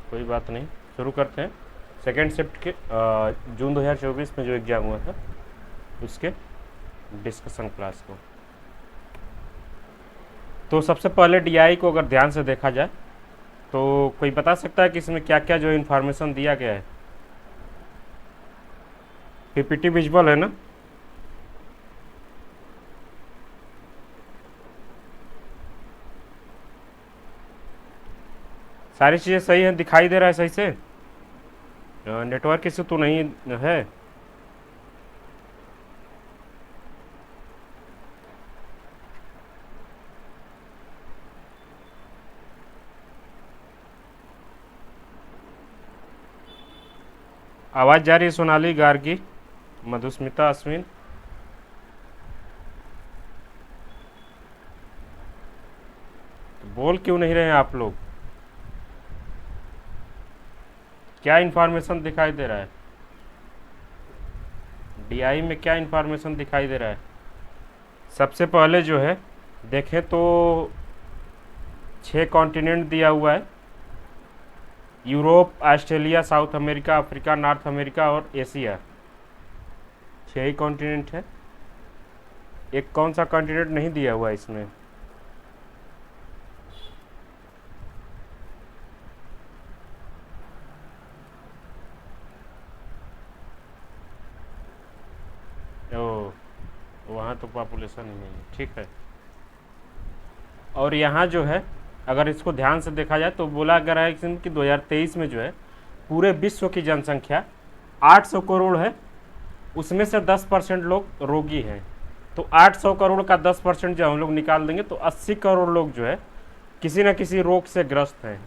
कोई बात नहीं, शुरू करते हैं। सेकेंड शिफ्ट के जून 2024 में जो एग्ज़ाम हुआ था उसके डिस्कशन क्लास को। तो सबसे पहले डीआई को अगर ध्यान से देखा जाए तो कोई बता सकता है कि इसमें क्या क्या जो इन्फॉर्मेशन दिया गया है। पीपीटी विजुअल है ना? सारी चीज़ें सही हैं, दिखाई दे रहा है सही से? नेटवर्क इशू तो नहीं है? आवाज़ जा रही है? सोनाली गार्गी, मधुस्मिता, अश्विन। तो बोल क्यों नहीं रहे हैं आप लोग? क्या इन्फॉर्मेशन दिखाई दे रहा है? डीआई में क्या इन्फॉर्मेशन दिखाई दे रहा है? सबसे पहले जो है देखें तो 6 कॉन्टिनेंट दिया हुआ है। Europe, Australia, south America, Africa, north America और एशिया। 6 ही कॉन्टिनेंट है। एक कौन सा कॉन्टिनेंट नहीं दिया हुआ है इसमें? ओ, वहाँ तो पॉपुलेशन ही नहीं है, ठीक है। और यहाँ जो है अगर इसको ध्यान से देखा जाए तो बोला गया है कि 2023 में जो है पूरे विश्व की जनसंख्या 800 करोड़ है। उसमें से 10% लोग रोगी हैं। तो 800 करोड़ का 10% जो हम लोग निकाल देंगे तो 80 करोड़ लोग जो है किसी न किसी रोग से ग्रस्त हैं।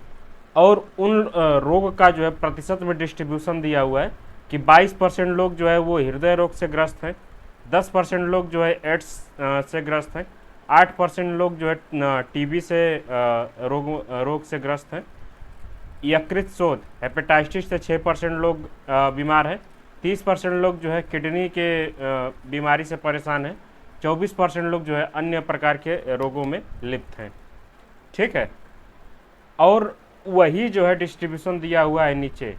और उन रोग का जो है प्रतिशत में डिस्ट्रीब्यूशन दिया हुआ है कि 22% लोग जो है वो हृदय रोग से ग्रस्त हैं, 10% लोग जो है एड्स से ग्रस्त हैं, 8% लोग जो है टीबी से रोग से ग्रस्त हैं, यकृत शोथ हेपेटाइटिस से 6% लोग बीमार हैं, 30% लोग जो है किडनी के बीमारी से परेशान हैं, 24% लोग जो है अन्य प्रकार के रोगों में लिप्त हैं, ठीक है। और वही जो है डिस्ट्रीब्यूशन दिया हुआ है नीचे,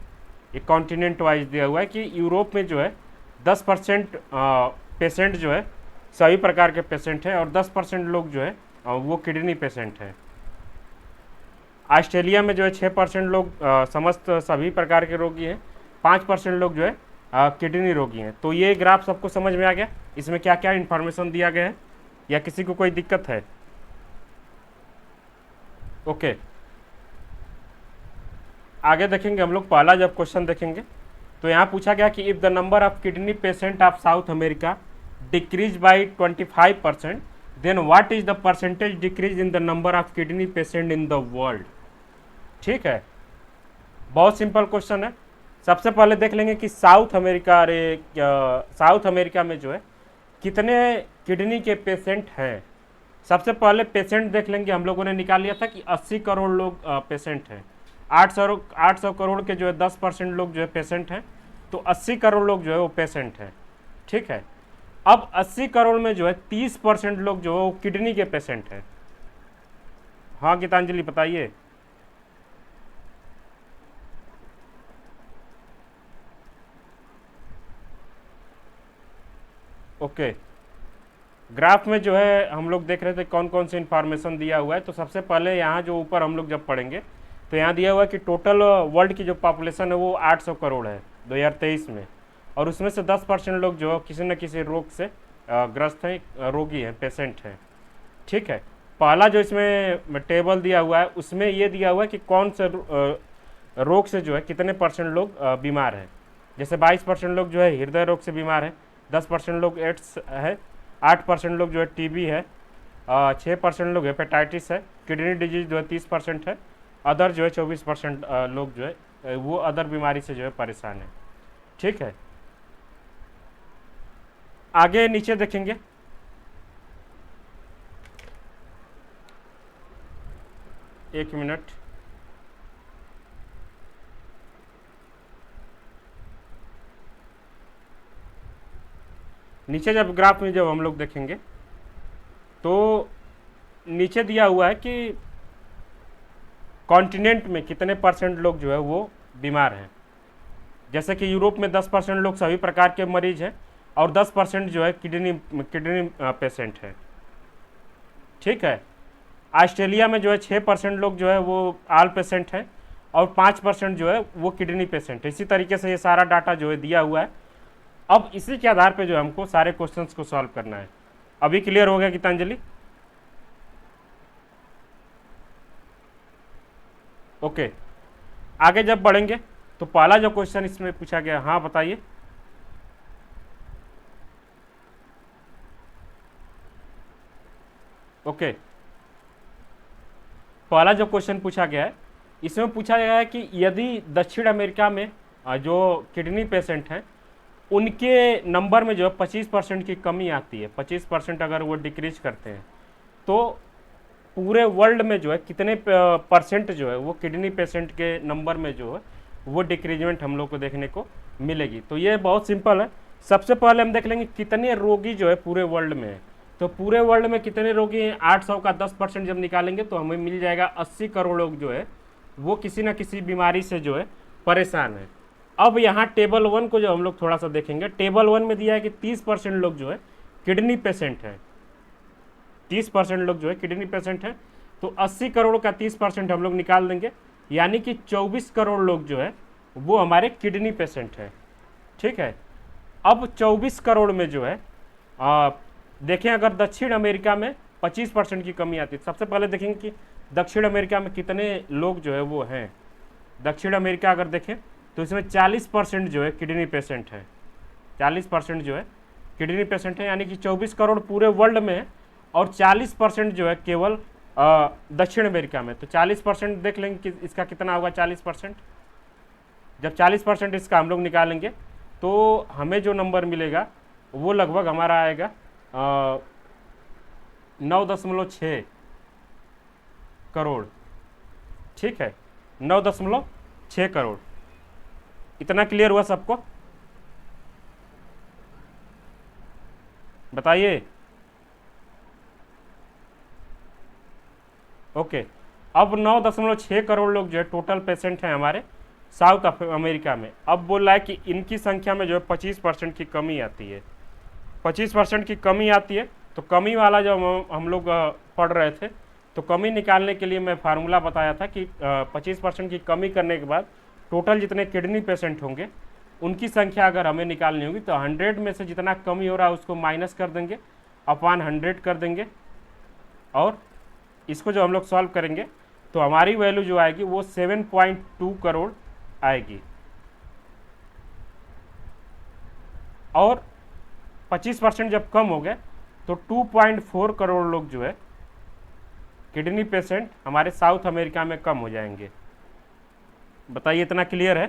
ये कॉन्टिनेंट वाइज दिया हुआ है कि यूरोप में जो है 10% पेशेंट जो है सभी प्रकार के पेशेंट हैं और 10% लोग जो है वो किडनी पेशेंट हैं। ऑस्ट्रेलिया में जो है 6% लोग समस्त सभी प्रकार के रोगी हैं, 5% लोग जो है किडनी रोगी हैं। तो ये ग्राफ सबको समझ में आ गया? इसमें क्या क्या इन्फॉर्मेशन दिया गया है या किसी को कोई दिक्कत है? ओके, आगे देखेंगे हम लोग। पहला जब क्वेश्चन देखेंगे तो यहाँ पूछा गया कि if the number of kidney patient of South America decrease by 25%, then what is the percentage decrease in the number of kidney patient in the world. ठीक है, बहुत सिंपल क्वेश्चन है। सबसे पहले देख लेंगे कि साउथ अमेरिका, अरे साउथ अमेरिका में जो है कितने किडनी के पेशेंट हैं। सबसे पहले पेशेंट देख लेंगे। हम लोगों ने निकाल लिया था कि 80 करोड़ लोग पेशेंट हैं। 800 करोड़ के जो है 10% लोग जो है पेशेंट हैं, तो 80 करोड़ लोग जो है वो पेशेंट हैं, ठीक है। अब 80 करोड़ में जो है 30% लोग जो है वो किडनी के पेशेंट हैं। हाँ गीतांजलि बताइए। ओके, ग्राफ में जो है हम लोग देख रहे थे कौन कौन सी इन्फॉर्मेशन दिया हुआ है। तो सबसे पहले यहाँ जो ऊपर हम लोग जब पढ़ेंगे तो यहाँ दिया हुआ है कि टोटल वर्ल्ड की जो पॉपुलेशन है वो 800 करोड़ है 2023 में, और उसमें से 10% लोग जो किसी न किसी रोग से ग्रस्त हैं, रोगी हैं, पेशेंट हैं, ठीक है। पहला जो इसमें टेबल दिया हुआ है उसमें ये दिया हुआ है कि कौन से रोग से जो है कितने परसेंट लोग बीमार हैं। जैसे 22% लोग जो है हृदय रोग से बीमार है, 10% लोग एड्स है, 8% लोग जो है टीबी है, 6% लोग हेपेटाइटिस है, किडनी डिजीज जो है 30% है, अदर जो है 24% लोग जो है वो अदर बीमारी से जो है परेशान है, ठीक है। आगे नीचे देखेंगे। एक मिनट। नीचे जब ग्राफ में जब हम लोग देखेंगे तो नीचे दिया हुआ है कि कॉन्टिनेंट में कितने परसेंट लोग जो है वो बीमार हैं। जैसे कि यूरोप में 10% लोग सभी प्रकार के मरीज हैं और 10% जो है किडनी पेशेंट है। ठीक है। ऑस्ट्रेलिया में जो है 6% लोग जो है वो आल पेशेंट हैं और 5% जो है वो किडनी पेशेंट है। इसी तरीके से ये सारा डाटा जो है दिया हुआ है। अब इसी के आधार पे जो है हमको सारे क्वेश्चंस को सॉल्व करना है। अभी क्लियर हो गया गीतांजलि? ओके, आगे जब बढ़ेंगे तो पहला जो क्वेश्चन इसमें पूछा गया, हाँ बताइए। ओके, पहला जो क्वेश्चन पूछा गया है इसमें पूछा गया है कि यदि दक्षिण अमेरिका में जो किडनी पेशेंट हैं उनके नंबर में जो है 25% की कमी आती है, 25% अगर वो डिक्रीज करते हैं तो पूरे वर्ल्ड में जो है कितने परसेंट जो है वो किडनी पेशेंट के नंबर में जो है वो डिक्रीजमेंट हम लोग को देखने को मिलेगी। तो ये बहुत सिंपल है। सबसे पहले हम देख लेंगे कितने रोगी जो है पूरे वर्ल्ड में है। तो पूरे वर्ल्ड में कितने रोगी हैं, 800 का 10% जब निकालेंगे तो हमें मिल जाएगा 80 करोड़ लोग जो है वो किसी न किसी बीमारी से जो है परेशान है। अब यहाँ टेबल 1 को जो हम लोग थोड़ा सा देखेंगे, टेबल 1 में दिया है कि 30% लोग जो है किडनी पेशेंट हैं, 30% लोग जो है किडनी पेशेंट हैं। तो 80 करोड़ का 30% हम लोग निकाल देंगे, यानी कि 24 करोड़ लोग जो है वो हमारे किडनी पेशेंट हैं। ठीक है। अब 24 करोड़ में जो है देखें अगर दक्षिण अमेरिका में 25% की कमी आती है। सबसे पहले देखेंगे कि दक्षिण अमेरिका में कितने लोग जो है वो हैं। दक्षिण अमेरिका अगर देखें तो इसमें 40% जो है किडनी पेशेंट है, 40% जो है किडनी पेशेंट है, यानी कि 24 करोड़ पूरे वर्ल्ड में है और 40% जो है केवल दक्षिण अमेरिका में। तो 40% देख लेंगे कि इसका कितना होगा 40%। जब 40% इसका हम लोग निकालेंगे तो हमें जो नंबर मिलेगा वो लगभग हमारा आएगा 9.6 करोड़। ठीक है, 9.6 करोड़। इतना क्लियर हुआ सबको? बताइए। ओके, अब 9.6 करोड़ लोग जो है टोटल पेशेंट हैं हमारे साउथ अमेरिका में। अब बोल रहा है कि इनकी संख्या में जो है 25% की कमी आती है, 25% की कमी आती है। तो कमी वाला जब हम लोग पढ़ रहे थे तो कमी निकालने के लिए मैं फार्मूला बताया था कि 25% की कमी करने के बाद टोटल जितने किडनी पेशेंट होंगे उनकी संख्या अगर हमें निकालनी होगी तो 100 में से जितना कमी हो रहा है उसको माइनस कर देंगे, अपॉन 100 कर देंगे और इसको जो हम लोग सॉल्व करेंगे तो हमारी वैल्यू जो आएगी वो 7.2 करोड़ आएगी। और 25% जब कम हो गए तो 2.4 करोड़ लोग जो है किडनी पेशेंट हमारे साउथ अमेरिका में कम हो जाएंगे। बताइए, इतना क्लियर है?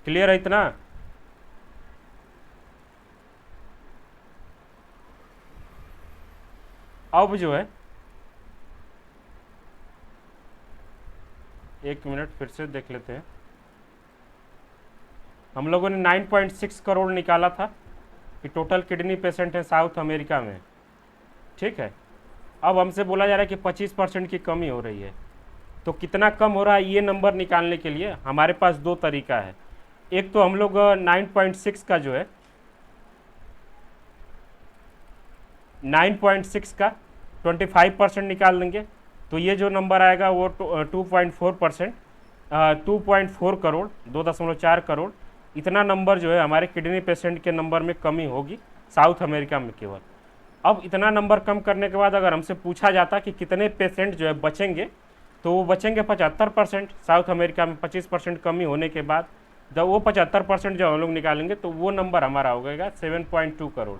क्लियर है इतना? अब जो है एक मिनट फिर से देख लेते हैं। हम लोगों ने 9.6 करोड़ निकाला था कि टोटल किडनी पेशेंट है साउथ अमेरिका में। ठीक है। अब हमसे बोला जा रहा है कि 25% की कमी हो रही है। तो कितना कम हो रहा है ये नंबर निकालने के लिए हमारे पास दो तरीका है। एक तो हम लोग 9.6 का जो है 9.6 का 25% निकाल देंगे तो ये जो नंबर आएगा वो 2.4%, 2.4 करोड़, 2.4 करोड़। इतना नंबर जो है हमारे किडनी पेशेंट के नंबर में कमी होगी साउथ अमेरिका में केवल। अब इतना नंबर कम करने के बाद अगर हमसे पूछा जाता कि कितने पेशेंट जो है बचेंगे तो वो बचेंगे 75%। साउथ अमेरिका में 25% कमी होने के बाद जब वो 75% जब हम लोग निकालेंगे तो वो नंबर हमारा हो गएगा 7.2 करोड़।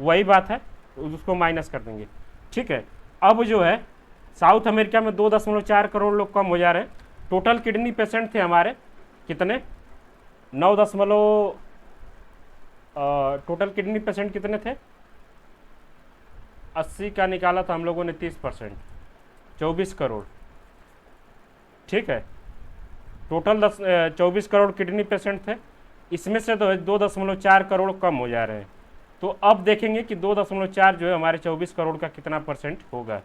वही बात है, उसको माइनस कर देंगे। ठीक है। अब जो है साउथ अमेरिका में 2.4 करोड़ लोग कम हो जा रहे हैं। टोटल किडनी पेशेंट थे हमारे कितने, 9 टोटल किडनी पेशेंट कितने थे, 80 का निकाला था हम लोगों ने 30%, 24 करोड़। ठीक है। टोटल 24 करोड़ किडनी पेशेंट थे, इसमें से तो 2.4 करोड़ कम हो जा रहे हैं। तो अब देखेंगे कि 2.4 जो है हमारे 24 करोड़ का कितना परसेंट होगा।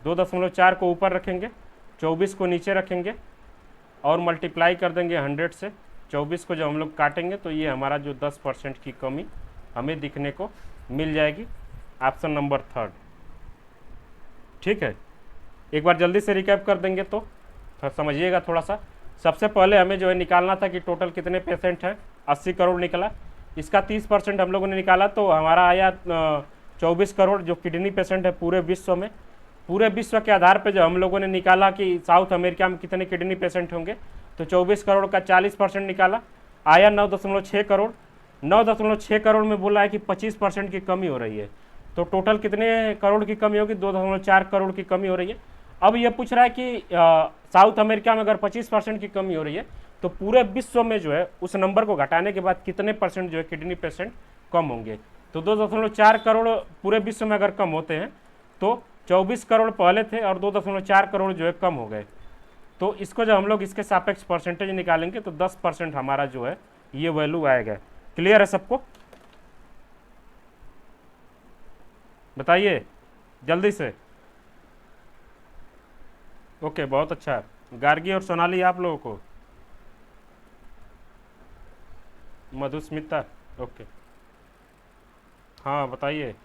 2.4 को ऊपर रखेंगे, 24 को नीचे रखेंगे और मल्टीप्लाई कर देंगे 100 से। 24 को जब हम लोग काटेंगे तो ये हमारा जो 10% की कमी हमें दिखने को मिल जाएगी। Option number 3। ठीक है, एक बार जल्दी से रिकैप कर देंगे तो समझिएगा थोड़ा सा। सबसे पहले हमें जो है निकालना था कि टोटल कितने पेशेंट हैं, 80 करोड़ निकला। इसका 30% हम लोगों ने निकाला तो हमारा आया 24 करोड़ जो किडनी पेशेंट है पूरे विश्व में। पूरे विश्व के आधार पर जब हम लोगों ने निकाला कि साउथ अमेरिका में कितने किडनी पेशेंट होंगे तो 24 करोड़ का 40% निकाला, आया 9.6 करोड़। 9.6 करोड़ में बोला है कि 25% की कमी हो रही है, तो टोटल कितने करोड़ की कमी होगी, 2.4 करोड़ की कमी हो रही है। अब ये पूछ रहा है कि साउथ अमेरिका में अगर 25% की कमी हो रही है तो पूरे विश्व में जो है उस नंबर को घटाने के बाद कितने परसेंट जो है किडनी पेशेंट कम होंगे। तो 2.4 करोड़ पूरे विश्व में अगर कम होते हैं तो 24 करोड़ पहले थे और 2.4 करोड़ जो है कम हो गए। तो इसको जब हम लोग इसके सापेक्ष परसेंटेज निकालेंगे तो 10% हमारा जो है ये वैल्यू आएगा। क्लियर है सबको? बताइए जल्दी से। ओके, बहुत अच्छा। गार्गी और सोनाली आप लोगों को, मधुस्मिता, ओके, हाँ बताइए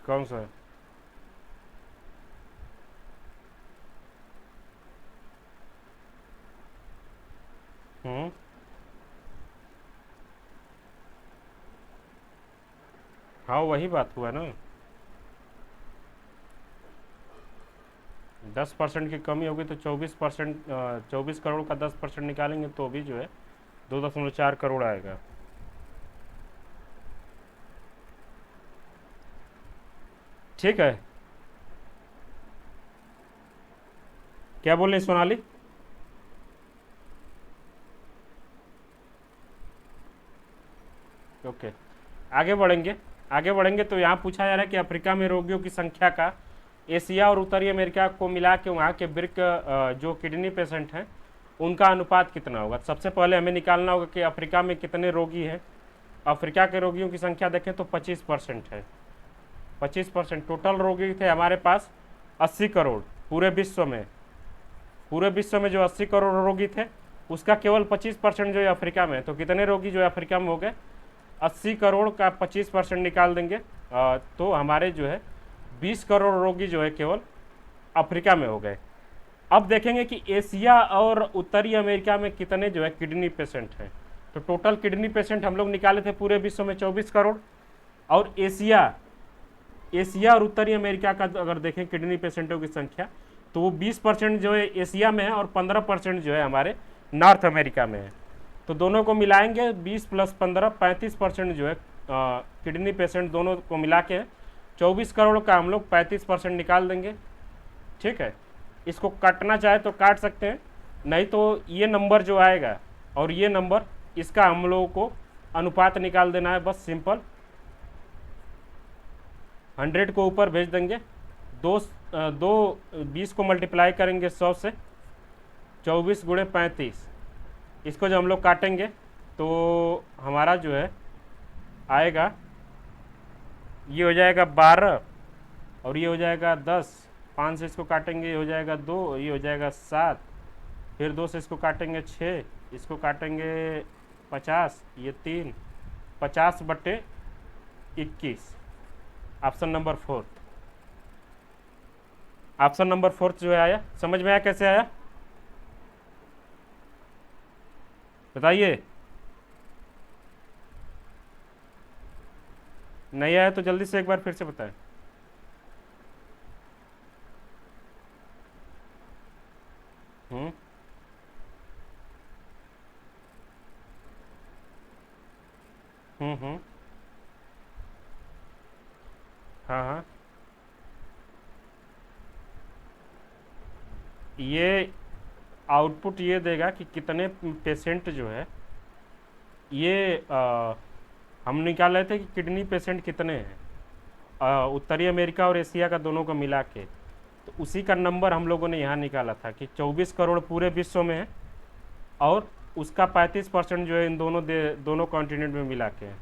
कौन सा है? हम्म, हाँ वही बात हुआ ना। 10% की कमी होगी तो 24%, 24 करोड़ का 10% निकालेंगे तो भी जो है 2.4 करोड़ आएगा। ठीक है, क्या बोल रही सोनाली? ओके, आगे बढ़ेंगे। आगे बढ़ेंगे तो यहाँ पूछा जा रहा है कि अफ्रीका में रोगियों की संख्या का एशिया और उत्तरी अमेरिका को मिला के वहाँ के वृक्क जो किडनी पेशेंट हैं उनका अनुपात कितना होगा। सबसे पहले हमें निकालना होगा कि अफ्रीका में कितने रोगी हैं। अफ्रीका के रोगियों की संख्या देखें तो 25% है। 25% टोटल रोगी थे हमारे पास 80 करोड़ पूरे विश्व में। पूरे विश्व में जो 80 करोड़ रोगी थे उसका केवल 25% जो है अफ्रीका में है। तो कितने रोगी जो है अफ्रीका में हो गए, 80 करोड़ का 25% निकाल देंगे तो हमारे जो है 20 करोड़ रोगी जो है केवल अफ्रीका में हो गए। अब देखेंगे कि एशिया और उत्तरी अमेरिका में कितने जो है किडनी पेशेंट हैं। तो टोटल किडनी पेशेंट हम लोग निकाले थे पूरे विश्व में 24 करोड़, और एशिया और उत्तरी अमेरिका का अगर देखें किडनी पेशेंटों की संख्या तो वो 20% जो है एशिया में है और 15% जो है हमारे नॉर्थ अमेरिका में है। तो दोनों को मिलाएंगे 20 + 15 35% जो है किडनी पेशेंट दोनों को मिला के 24 करोड़ का हम लोग 35% निकाल देंगे। ठीक है, इसको काटना चाहे तो काट सकते हैं, नहीं तो ये नंबर जो आएगा और ये नंबर इसका हम लोगों को अनुपात निकाल देना है। बस सिंपल 100 को ऊपर भेज देंगे, 20 को मल्टीप्लाई करेंगे 100 से, 24 × 35, इसको जब हम लोग काटेंगे तो हमारा जो है आएगा, ये हो जाएगा 12 और ये हो जाएगा 10, 5 से इसको काटेंगे ये हो जाएगा 2, ये हो जाएगा 7, फिर 2 से इसको काटेंगे 6, इसको काटेंगे 50, ये 3, 50/21। ऑप्शन नंबर 4, ऑप्शन नंबर 4 जो है आया। समझ में आया कैसे आया, बताइए। नहीं आया तो जल्दी से एक बार फिर से बताएं। हम्म, हम्म, हाँ हाँ, ये आउटपुट ये देगा कि कितने पेशेंट जो है ये हम निकाल रहे थे कि किडनी पेशेंट कितने हैं उत्तरी अमेरिका और एशिया का दोनों को मिला के। तो उसी का नंबर हम लोगों ने यहाँ निकाला था कि 24 करोड़ पूरे विश्व में है और उसका 35% जो है इन दोनों कॉन्टिनेंट में मिला के है।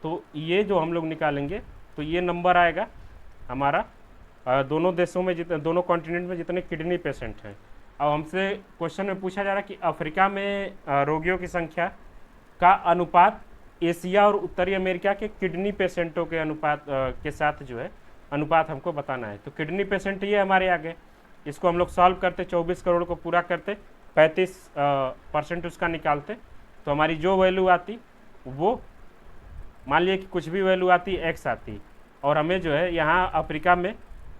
तो ये जो हम लोग निकालेंगे तो ये नंबर आएगा हमारा दोनों देशों में दोनों कॉन्टिनेंट में जितने किडनी पेशेंट हैं। अब हमसे क्वेश्चन में पूछा जा रहा है कि अफ्रीका में रोगियों की संख्या का अनुपात एशिया और उत्तरी अमेरिका के किडनी पेशेंटों के अनुपात के साथ जो है अनुपात हमको बताना है। तो किडनी पेशेंट ये हमारे आगे, इसको हम लोग सॉल्व करते, 24 करोड़ को पूरा करते, 35% उसका निकालते, तो हमारी जो वैल्यू आती वो मान लिया कि कुछ भी वैल्यू आती एक्स आती, और हमें जो है यहाँ अफ्रीका में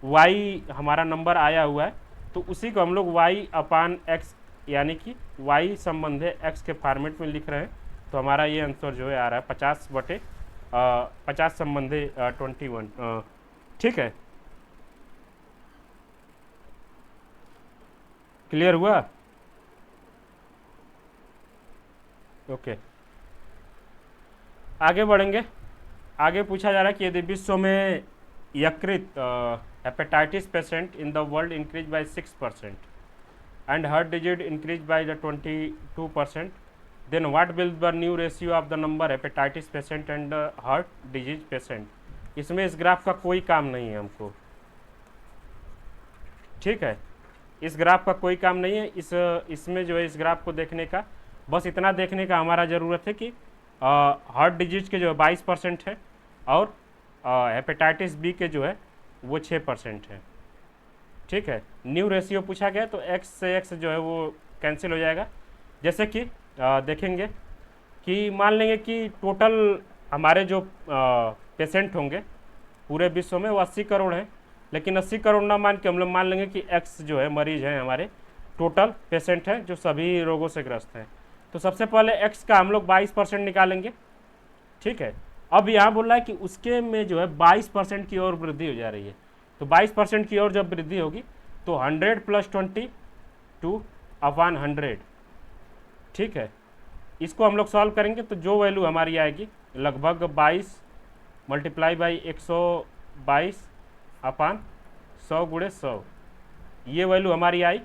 वाई हमारा नंबर आया हुआ है, तो उसी को हम लोग वाई अपान एक्स यानी कि वाई संबंध है एक्स के फॉर्मेट में लिख रहे हैं। तो हमारा ये आंसर जो है आ रहा है 50 संबंधे 21। ठीक है, क्लियर हुआ? ओके, आगे बढ़ेंगे। आगे पूछा जा रहा है कि यदि विश्व में यकृत hepatitis patient in the world increase by 6% and heart disease increase by the 22%, then what will the new ratio of the number hepatitis patient and heart disease patient. इसमें इस ग्राफ का कोई काम नहीं है हमको, ठीक है, इस ग्राफ का कोई काम नहीं है। इसमें जो है इस ग्राफ को देखने का बस इतना देखने का हमारा ज़रूरत है कि हार्ट डिजीज के जो है 22% है और हेपेटाइटिस बी के जो है वो 6% है। ठीक है, न्यू रेशियो पूछा गया तो एक्स से एक्स जो है वो कैंसिल हो जाएगा। जैसे कि देखेंगे कि मान लेंगे कि टोटल हमारे जो पेशेंट होंगे पूरे विश्व में वो 80 करोड़ हैं, लेकिन 80 करोड़ ना मान के हम लोग मान लेंगे कि एक्स जो है मरीज हैं हमारे टोटल पेशेंट हैं जो सभी रोगों से ग्रस्त हैं। तो सबसे पहले एक्स का हम लोग 22% निकालेंगे। ठीक है, अब यहाँ बोल रहा है कि उसके में जो है 22% की ओर वृद्धि हो जा रही है, तो 22% की ओर जब वृद्धि होगी तो 100 + 22/100। ठीक है, इसको हम लोग सॉल्व करेंगे तो जो वैल्यू हमारी आएगी लगभग 22 × 122/100 ये वैल्यू हमारी आई।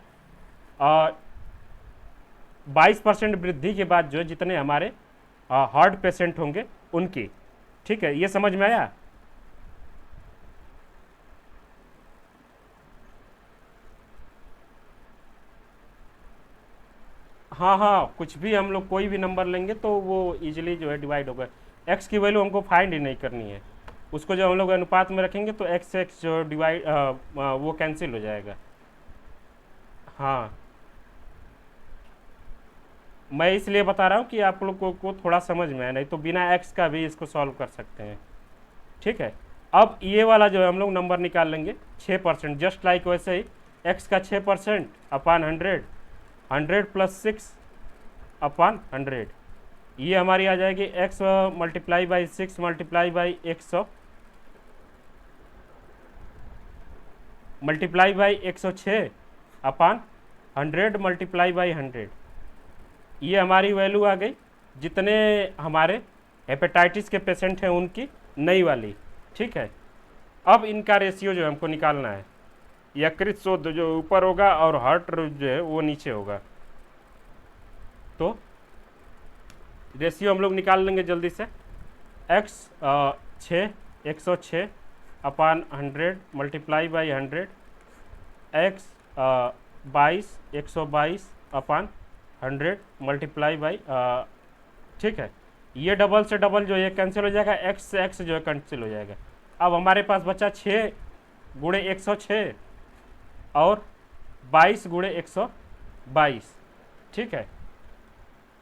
और 22% वृद्धि के बाद जो है जितने हमारे हार्ट पेशेंट होंगे उनकी। ठीक है, ये समझ में आया? हाँ हाँ, कुछ भी हम लोग कोई भी नंबर लेंगे तो वो इजीली जो है डिवाइड होगा। एक्स की वैल्यू हमको फाइंड ही नहीं करनी है, उसको जब हम लोग अनुपात में रखेंगे तो एक्स से एक्स जो डिवाइड वो कैंसिल हो जाएगा। हाँ, मैं इसलिए बता रहा हूँ कि आप लोग को थोड़ा समझ में आए, नहीं तो बिना एक्स का भी इसको सॉल्व कर सकते हैं। ठीक है, अब ये वाला जो है हम लोग नंबर निकाल लेंगे 6%, जस्ट लाइक वैसे ही एक्स का 6% अपान 100, 100 + 6/100, ये हमारी आ जाएगी x × 6 × 100 × 106/100 × 100। ये हमारी वैल्यू आ गई जितने हमारे हेपेटाइटिस के पेशेंट हैं उनकी नई वाली। ठीक है, अब इनका रेशियो जो हमको निकालना है, यकृत शोध जो ऊपर होगा और हार्ट जो है वो नीचे होगा। तो रेशियो हम लोग निकाल लेंगे जल्दी से। x 106/100 × 100, x 22 122/100 × ठीक है, ये डबल से डबल जो है कैंसिल हो जाएगा, x से x जो है कैंसिल हो जाएगा। अब हमारे पास बचा 6 × 106 और 22 × 122। ठीक है,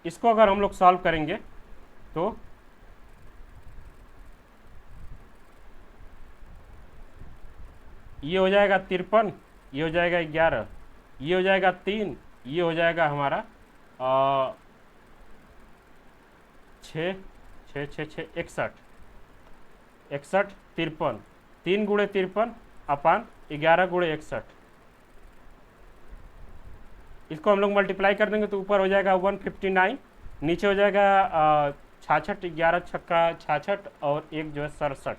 इसको अगर हम लोग सॉल्व करेंगे तो ये हो जाएगा 53, ये हो जाएगा 11, ये हो जाएगा 3, ये हो जाएगा हमारा 6 6 6 6 61, 61 53, 3 × 53/11 × 61। इसको हम लोग मल्टीप्लाई कर देंगे तो ऊपर हो जाएगा 159, नीचे हो जाएगा 66, 11 छक्का 66 और एक जो है 67।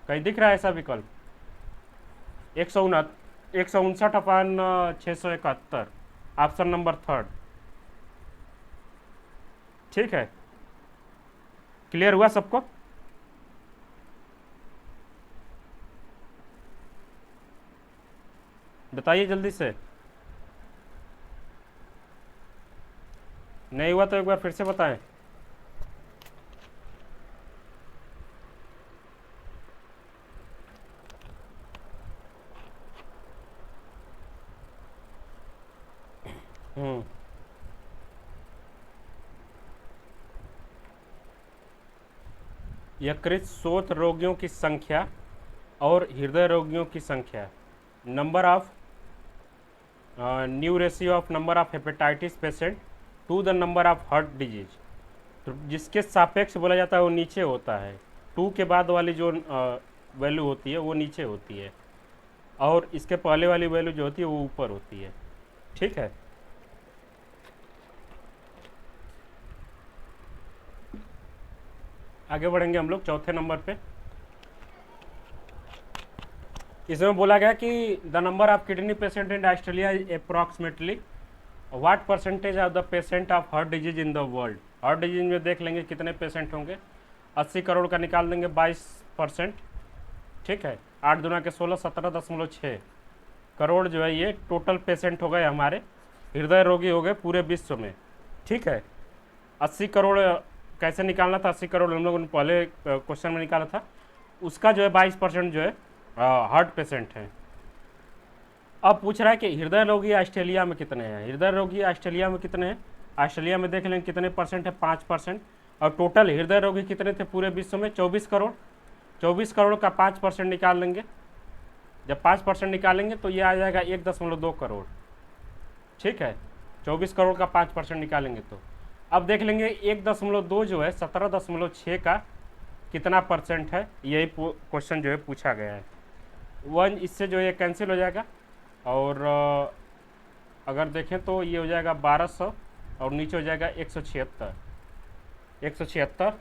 कहीं दिख रहा है ऐसा विकल्प? 159/671, ऑप्शन नंबर थर्ड। ठीक है, क्लियर हुआ सबको? बताइए जल्दी से। नहीं हुआ तो एक बार फिर से बताएं। हम्म यकृत शोथ रोगियों की संख्या और हृदय रोगियों की संख्या, number of new ratio of number of hepatitis patient to the number of heart disease, तो जिसके सापेक्ष बोला जाता है वो नीचे होता है। टू के बाद वाली जो वैल्यू होती है वो नीचे होती है, और इसके पहले वाली वैल्यू जो होती है वो ऊपर होती है। ठीक है, आगे बढ़ेंगे हम लोग चौथे नंबर पे। इसमें बोला गया कि the number of kidney patient in Australia is approximately what percentage of the patient of heart disease in the world. Heart disease में देख लेंगे कितने पेशेंट होंगे, 80 करोड़ का निकाल देंगे 22%। ठीक है, 8 दुना के 16, 17.6 करोड़ जो है ये टोटल पेशेंट हो गए हमारे, हृदय रोगी हो गए पूरे विश्व में। ठीक है, 80 करोड़ कैसे निकालना था, 80 करोड़ हम लोगों ने पहले क्वेश्चन में निकाला था, उसका जो है 22% जो है हार्ट पेशेंट हैं। अब पूछ रहा है कि हृदय रोगी ऑस्ट्रेलिया में कितने हैं। हृदय रोगी ऑस्ट्रेलिया में कितने हैं, ऑस्ट्रेलिया में देख लेंगे कितने परसेंट है, 5%। और टोटल हृदय रोगी कितने थे पूरे विश्व में, 24 करोड़। 24 करोड़ का 5% निकाल लेंगे, जब 5% निकालेंगे तो ये आ जाएगा 1.2 करोड़। ठीक है, 24 करोड़ का 5% निकालेंगे तो अब देख लेंगे 1.2 जो है 17.6 का कितना परसेंट है, यही क्वेश्चन जो है पूछा गया है। 1 इससे जो है कैंसिल हो जाएगा, और अगर देखें तो ये हो जाएगा 1200 और नीचे हो जाएगा 176। 176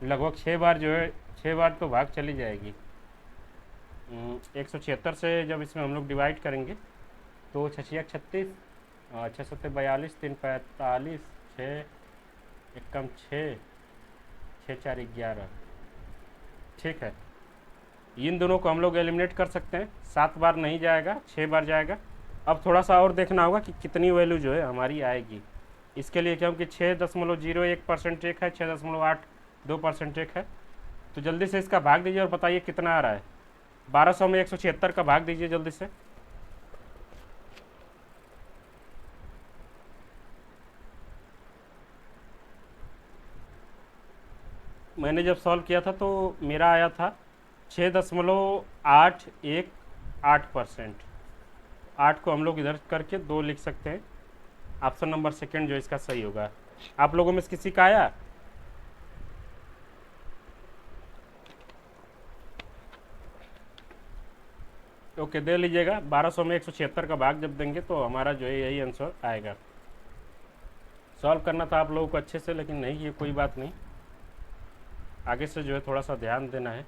लगभग 6 बार जो है, 6 बार तो भाग चली जाएगी। 176 से जब इसमें हम लोग डिवाइड करेंगे तो 6 36, 6 7 42, 3 45, 6 1 कम 6, 6 4 11। ठीक है, इन दोनों को हम लोग एलिमिनेट कर सकते हैं, 7 बार नहीं जाएगा, 6 बार जाएगा। अब थोड़ा सा और देखना होगा कि कितनी वैल्यू जो है हमारी आएगी। इसके लिए क्योंकि 6.01% एक है, 6.82% एक है, तो जल्दी से इसका भाग दीजिए और बताइए कितना आ रहा है। 1200 में 176 का भाग दीजिए जल्दी से। मैंने जब सॉल्व किया था तो मेरा आया था 6.818%। 8 को हम लोग इधर करके 2 लिख सकते हैं। ऑप्शन नंबर सेकंड जो इसका सही होगा। आप लोगों में से किसी का आया? ओके, दे लीजिएगा। 1200 में 176 का भाग जब देंगे तो हमारा जो है यही आंसर आएगा। सॉल्व करना था आप लोगों को अच्छे से, लेकिन नहीं, ये कोई बात नहीं, आगे से जो है थोड़ा सा ध्यान देना है।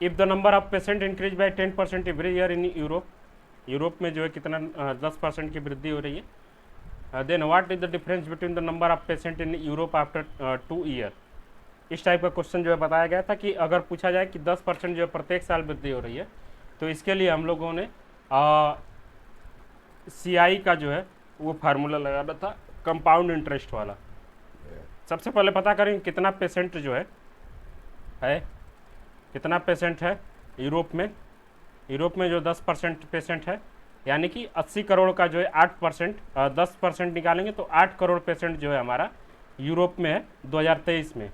If the number of patient increase by 10% every year in Europe, Europe में जो है कितना 10% की वृद्धि हो रही है, then what is the difference between the number of patient in Europe after 2 year. इस टाइप का क्वेश्चन जो है बताया गया था कि अगर पूछा जाए कि 10% जो है प्रत्येक साल वृद्धि हो रही है, तो इसके लिए हम लोगों ने CI का जो है वो फार्मूला लगाना था, कंपाउंड इंटरेस्ट वाला। सबसे पहले पता करें कितना पेशेंट जो है कितना पेशेंट है यूरोप में। यूरोप में जो 10% पेशेंट है, यानी कि 80 करोड़ का जो है 8%, 10% निकालेंगे तो 8 करोड़ पेशेंट जो है हमारा यूरोप में है 2023 में।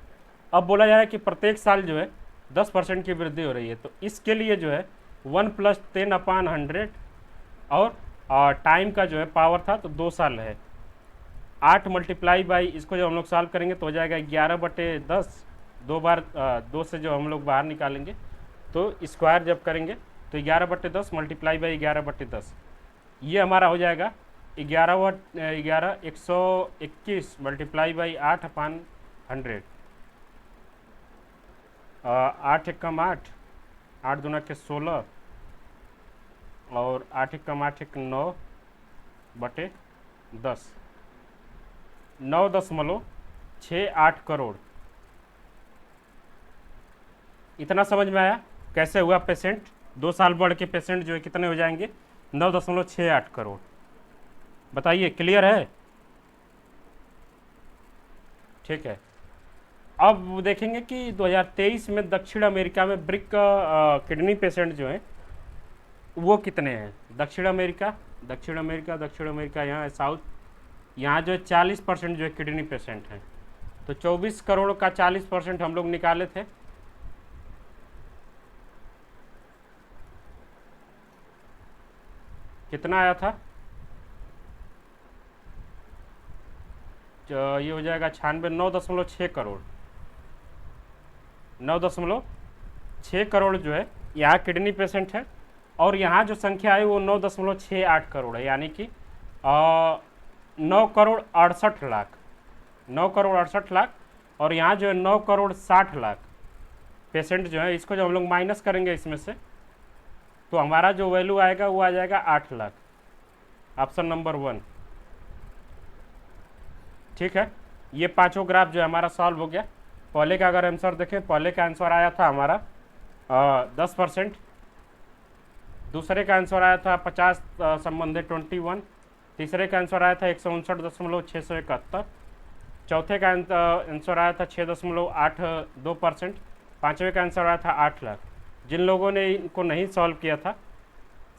अब बोला जा रहा है कि प्रत्येक साल जो है 10% की वृद्धि हो रही है, तो इसके लिए जो है 1 + 10/100 और टाइम का जो है पावर था तो 2 साल है। 8 मल्टीप्लाई बाई इसको जब हम लोग सॉल्व करेंगे तो हो जाएगा 11/10। 2 बार 2 से जो हम लोग बाहर निकालेंगे तो स्क्वायर जब करेंगे तो 11/10 मल्टीप्लाई बाई 11/10, ये हमारा हो जाएगा 121 मल्टीप्लाई बाई 8/100। 8 एकम 8, 8 दूना के 16, और 8 एकम 8 एक 9/10, 9.68 करोड़। इतना समझ में आया कैसे हुआ पेशेंट? 2 साल बढ़ के पेशेंट जो है कितने हो जाएंगे? 9.68 करोड़। बताइए, क्लियर है? ठीक है। अब देखेंगे कि 2023 में दक्षिण अमेरिका में ब्रिक किडनी पेशेंट जो हैं वो कितने हैं। दक्षिण अमेरिका, दक्षिण अमेरिका, दक्षिण अमेरिका यहाँ है साउथ, यहाँ जो है 40% जो है किडनी पेशेंट हैं। तो 24 करोड़ का 40% हम लोग निकाले थे, कितना आया था? ये हो जाएगा 96, 9.6 करोड़, 9.6 करोड़ जो है यहाँ किडनी पेशेंट है। और यहाँ जो संख्या है वो 9.68 करोड़ है, यानी कि 9 करोड़ 68 लाख, 9 करोड़ 68 लाख। और यहाँ जो है 9 करोड़ 60 लाख पेशेंट जो है, इसको जब हम लोग माइनस करेंगे इसमें से, तो हमारा जो वैल्यू आएगा वो आ जाएगा 8 लाख। Option number 1। ठीक है, ये पांचों ग्राफ जो है हमारा सॉल्व हो गया। पहले का अगर आंसर देखें, पहले का आंसर आया था हमारा 10%, दूसरे का आंसर आया था 50 संबंधित 21, तीसरे का आंसर आया था 159.671, चौथे का आंसर आया था 6.82%, पाँचवें का आंसर आया था 8 लाख। जिन लोगों ने इनको नहीं सॉल्व किया था,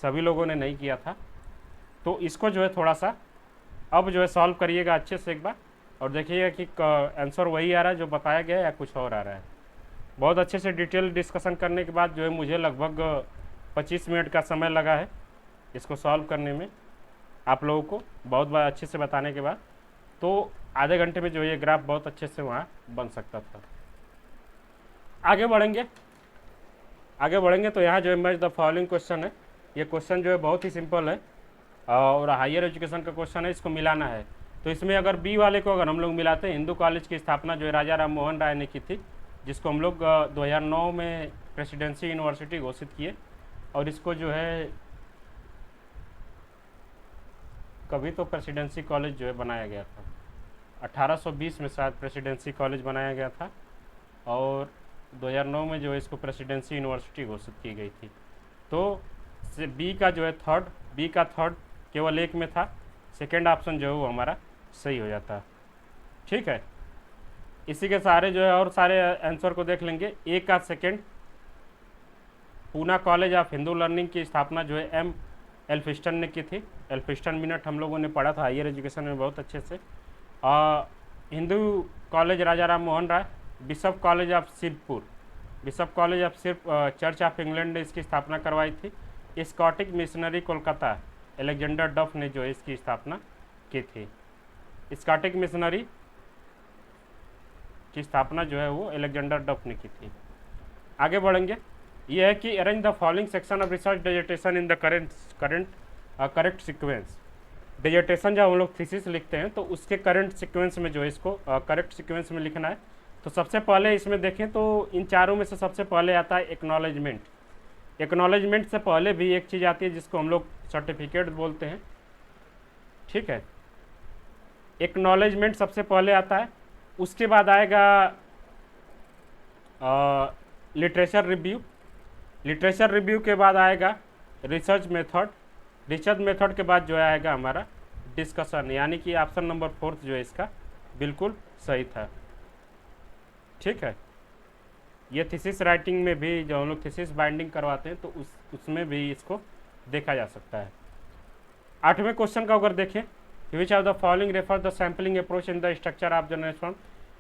सभी लोगों ने नहीं किया था, तो इसको जो है थोड़ा सा अब जो है सॉल्व करिएगा अच्छे से एक बार, और देखिएगा कि आंसर वही आ रहा है जो बताया गया है या कुछ और आ रहा है। बहुत अच्छे से डिटेल डिस्कशन करने के बाद जो है मुझे लगभग 25 मिनट का समय लगा है इसको सॉल्व करने में, आप लोगों को बहुत बार अच्छे से बताने के बाद, तो आधे घंटे में जो है ये ग्राफ बहुत अच्छे से वहाँ बन सकता था। आगे बढ़ेंगे, आगे बढ़ेंगे तो यहाँ जो है मैच द फॉलोइंग क्वेश्चन है। ये क्वेश्चन जो है बहुत ही सिंपल है और हायर एजुकेशन का क्वेश्चन है, इसको मिलाना है। तो इसमें अगर बी वाले को अगर हम लोग मिलाते हैं, हिंदू कॉलेज की स्थापना जो है राजा राम मोहन राय ने की थी, जिसको हम लोग 2009 में प्रेसिडेंसी यूनिवर्सिटी घोषित किए, और इसको जो है कभी तो प्रेसिडेंसी कॉलेज जो है बनाया गया था, 1820 में शायद प्रेसिडेंसी कॉलेज बनाया गया था, और 2009 में जो है इसको प्रेसिडेंसी यूनिवर्सिटी घोषित की गई थी। तो बी का जो है थर्ड केवल एक में था, सेकेंड ऑप्शन जो है वो हमारा सही हो जाता। ठीक है, इसी के सहारे जो है और सारे आंसर को देख लेंगे। ए का second, Poona college of Hindu learning की स्थापना जो है एम एल्फिस्टन ने की थी। एल्फिस्टन मिनट हम लोगों ने पढ़ा था हायर एजुकेशन में बहुत अच्छे से। Hindu college Raja Ram Mohan Roy. Bishop college of Shivpur, bishop college of church of England ने इसकी स्थापना करवाई थी। स्कॉटिक मिशनरी कोलकाता, एलेक्जेंडर डफ ने जो है इसकी स्थापना की थी। स्कॉटिक मिशनरी की स्थापना जो है वो एलेक्जेंडर डफ ने की थी। आगे बढ़ेंगे, ये है कि arrange the following section of research dissertation in the correct sequence. Dissertation जब हम लोग थीसिस लिखते हैं तो उसके करंट सीक्वेंस में जो है इसको करेक्ट सीक्वेंस में लिखना है। तो सबसे पहले इसमें देखें तो इन चारों में से सबसे पहले आता है एक्नॉलेजमेंट। एक्नॉलेजमेंट से पहले भी एक चीज़ आती है जिसको हम लोग सर्टिफिकेट बोलते हैं। ठीक है, एक्नॉलेजमेंट सबसे पहले आता है, उसके बाद आएगा लिटरेचर रिव्यू, लिटरेचर रिव्यू के बाद आएगा रिसर्च मेथड, रिसर्च मेथड के बाद जो आएगा हमारा डिस्कशन, यानी कि ऑप्शन नंबर 4 जो है इसका बिल्कुल सही था। ठीक है, ये थीसिस राइटिंग में भी जो हम लोग थीसिस बाइंडिंग करवाते हैं तो उसमें भी इसको देखा जा सकता है। 8वें क्वेश्चन का अगर देखें, which of the following refer the sampling approach in the structure of generation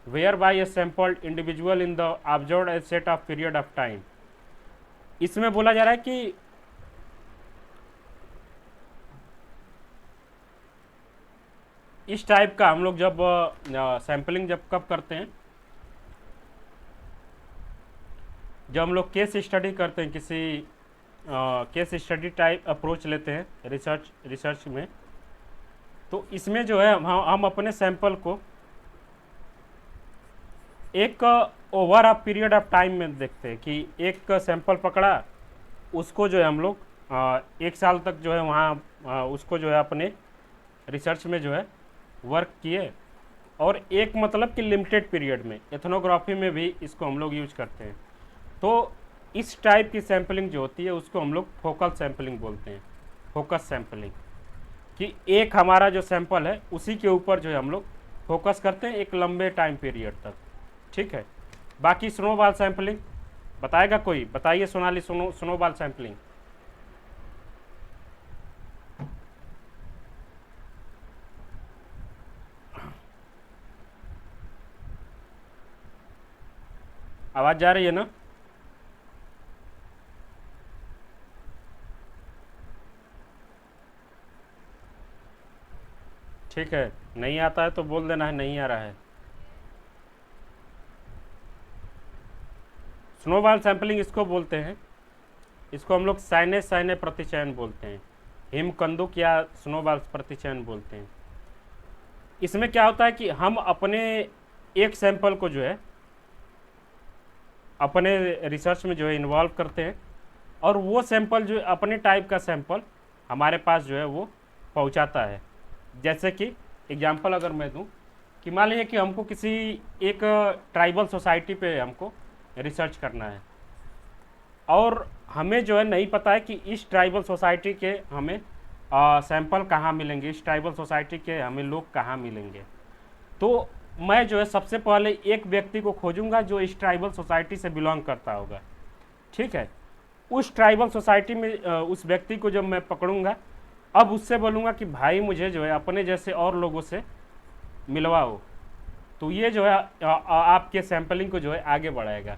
where by a sampled individual in the observed a set of period of time. इसमें बोला जा रहा है कि इस टाइप का हम लोग जब सैम्पलिंग जब कब करते हैं, जब हम लोग केस स्टडी करते हैं, किसी केस स्टडी टाइप अप्रोच लेते हैं रिसर्च में, तो इसमें जो है हम अपने सैंपल को एक over a period of time में देखते हैं कि एक सैंपल पकड़ा, उसको जो है हम लोग 1 साल तक जो है वहाँ उसको जो है अपने रिसर्च में जो है वर्क किए, और एक मतलब कि लिमिटेड पीरियड में एथनोग्राफी में भी इसको हम लोग यूज करते हैं। तो इस टाइप की सैम्पलिंग जो होती है उसको हम लोग फोकल सैम्पलिंग बोलते हैं, फोकस सैम्पलिंग, कि एक हमारा जो सैंपल है उसी के ऊपर जो है हम लोग फोकस करते हैं एक लंबे टाइम पीरियड तक। ठीक है, बाकी स्नोबॉल सैम्पलिंग बताएगा कोई? बताइए सोनाली, स्नोबॉल सैम्पलिंग। आवाज़ जा रही है ना? ठीक है, नहीं आता है तो बोल देना है नहीं आ रहा है। स्नोबॉल सैम्पलिंग इसको बोलते हैं, इसको हम लोग साइने साइने प्रतिचयन बोलते हैं, हिमकंदुक या स्नोबॉल प्रतिचयन बोलते हैं। इसमें क्या होता है कि हम अपने एक सैंपल को जो है अपने रिसर्च में जो है इन्वॉल्व करते हैं, और वो सैंपल जो अपने टाइप का सैंपल हमारे पास जो है वो पहुंचाता है। जैसे कि एग्जांपल अगर मैं दूं कि मान लीजिए कि हमको किसी एक ट्राइबल सोसाइटी पे हमको रिसर्च करना है, और हमें जो है नहीं पता है कि इस ट्राइबल सोसाइटी के हमें सैंपल कहाँ मिलेंगे, इस ट्राइबल सोसाइटी के हमें लोग कहाँ मिलेंगे। तो मैं जो है सबसे पहले एक व्यक्ति को खोजूंगा जो इस ट्राइबल सोसाइटी से बिलोंग करता होगा। ठीक है, उस ट्राइबल सोसाइटी में उस व्यक्ति को जब मैं पकड़ूंगा, अब उससे बोलूँगा कि भाई मुझे जो है अपने जैसे और लोगों से मिलवाओ, तो ये जो है आपके सैम्पलिंग को जो है आगे बढ़ाएगा।